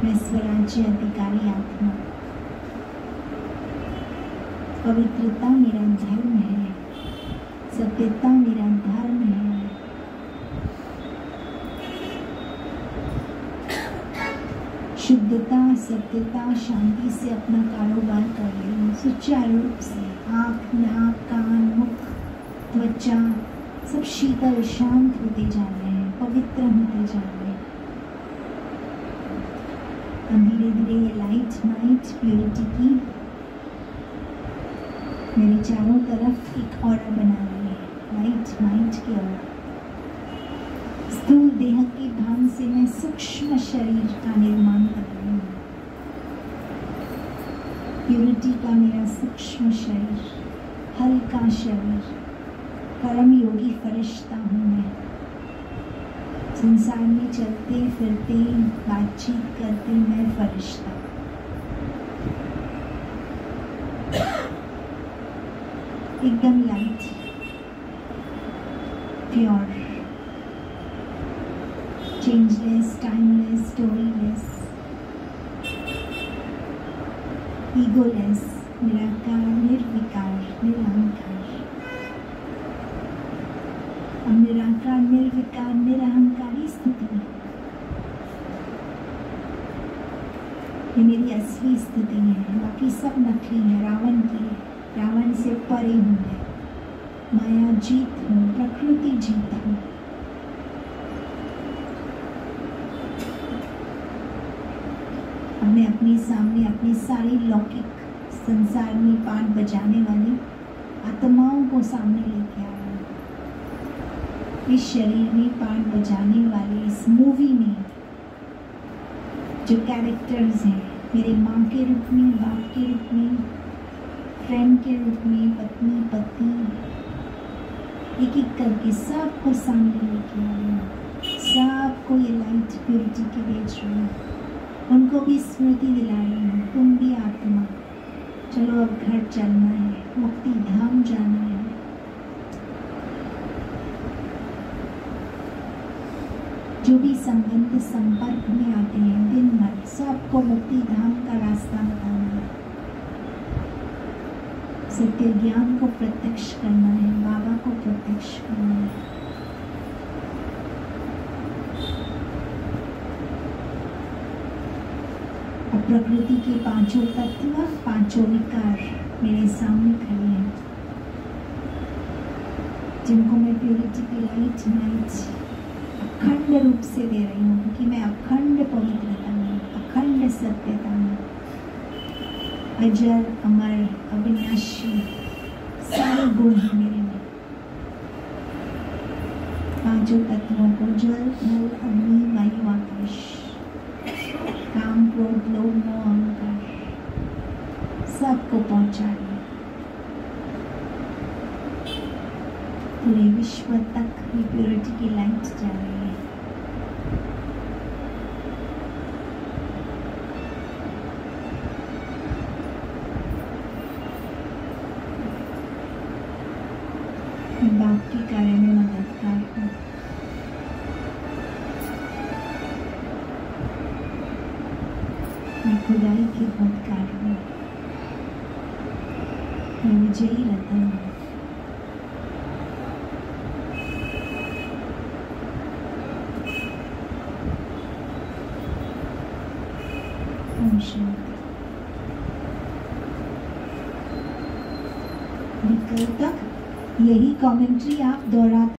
मैं स्वराज्य अधिकारी आत्मा। पवित्रता मेरा धर्म है, सत्यता मेरा धर्म है। शुद्धता, सत्यता, शांति से अपना कारोबार कर रही हूँ सुचारू रूप से। आँख, नाक, कान, मुख, त्वचा सब शीतल शांत होते जा रहे हैं, पवित्र होते जा रहे हैं। अब धीरे धीरे ये लाइट नाइट प्योरिटी की मेरे चारों तरफ एक ऑरा बना रही है, लाइट नाइट की ऑरा। स्थूल देह के भान से मैं सूक्ष्म शरीर का निर्माण कर रही हूँ। प्योरिटी का मेरा सूक्ष्म शरीर, हल्का शरीर, परम योगी फरिश्ता हूँ मैं। संसार में चलते फिरते बातचीत करते मैं फरिश्ता। एकदम light, pure, changeless, timeless, storyless, egoless, निराकार, निर्विकार, निरहंकार। अब निराकार, निर्विकार, निरहंकारी स्थिति ये मेरी असली स्थिति है। बाकी सब नकली है, रावण की है। रावण से परे हूँ मैं, माया जीत हूँ, प्रकृति जीत हूँ। अब मैं अपने सामने अपनी सारी लौकिक संसार में पाठ बजाने वाली आत्माओं को सामने लेके आया हूँ। इस शरीर में पाठ बजाने वाले इस मूवी में जो कैरेक्टर्स हैं, मेरे माँ के रूप में, बाप के रूप में, फ्रेंड के रूप में, पत्नी, पति, एक एक करके सबको सामने लेके आए हैं। सबको ये लाइट प्योरिटी के भेज रही हूँ। उनको भी स्मृति दिला रही हूँ, तुम भी आत्मा, चलो अब घर चलना है, मुक्ति धाम जाना है। जो भी संबंध संपर्क में आते हैं दिन भर, सबको मुक्ति धाम का रास्ता बताना है। सत्य ज्ञान को प्रत्यक्ष करना है, बाबा को प्रत्यक्ष करना है। और प्रकृति के पांचों तत्व, पांचों विकार मेरे सामने खड़े हैं, जिनको मैं प्योरिटी की लाइट नाइट अखंड रूप से दे रही हूँ कि मैं अखंड पवित्रता में, अखंड सत्यता में, अजर, अमर, अविनाशी सारे गुण हैं मेरे में। पांचों तत्वों को जल, थल, अग्नि, वायु, आकाश, काम, क्रोध, लोभ, मोह, अहंकार सबको पहुंचा रही है। पूरे विश्व तक ये प्योरिटी की लाइट जा रही है। मैं बाप के कार्य में मददगार हूँ। मैं खुदाई की खोदकार हूँ। मैं विजयी रतन हूँ। ओम शांति। कल तक यही कमेंट्री आप दोहराते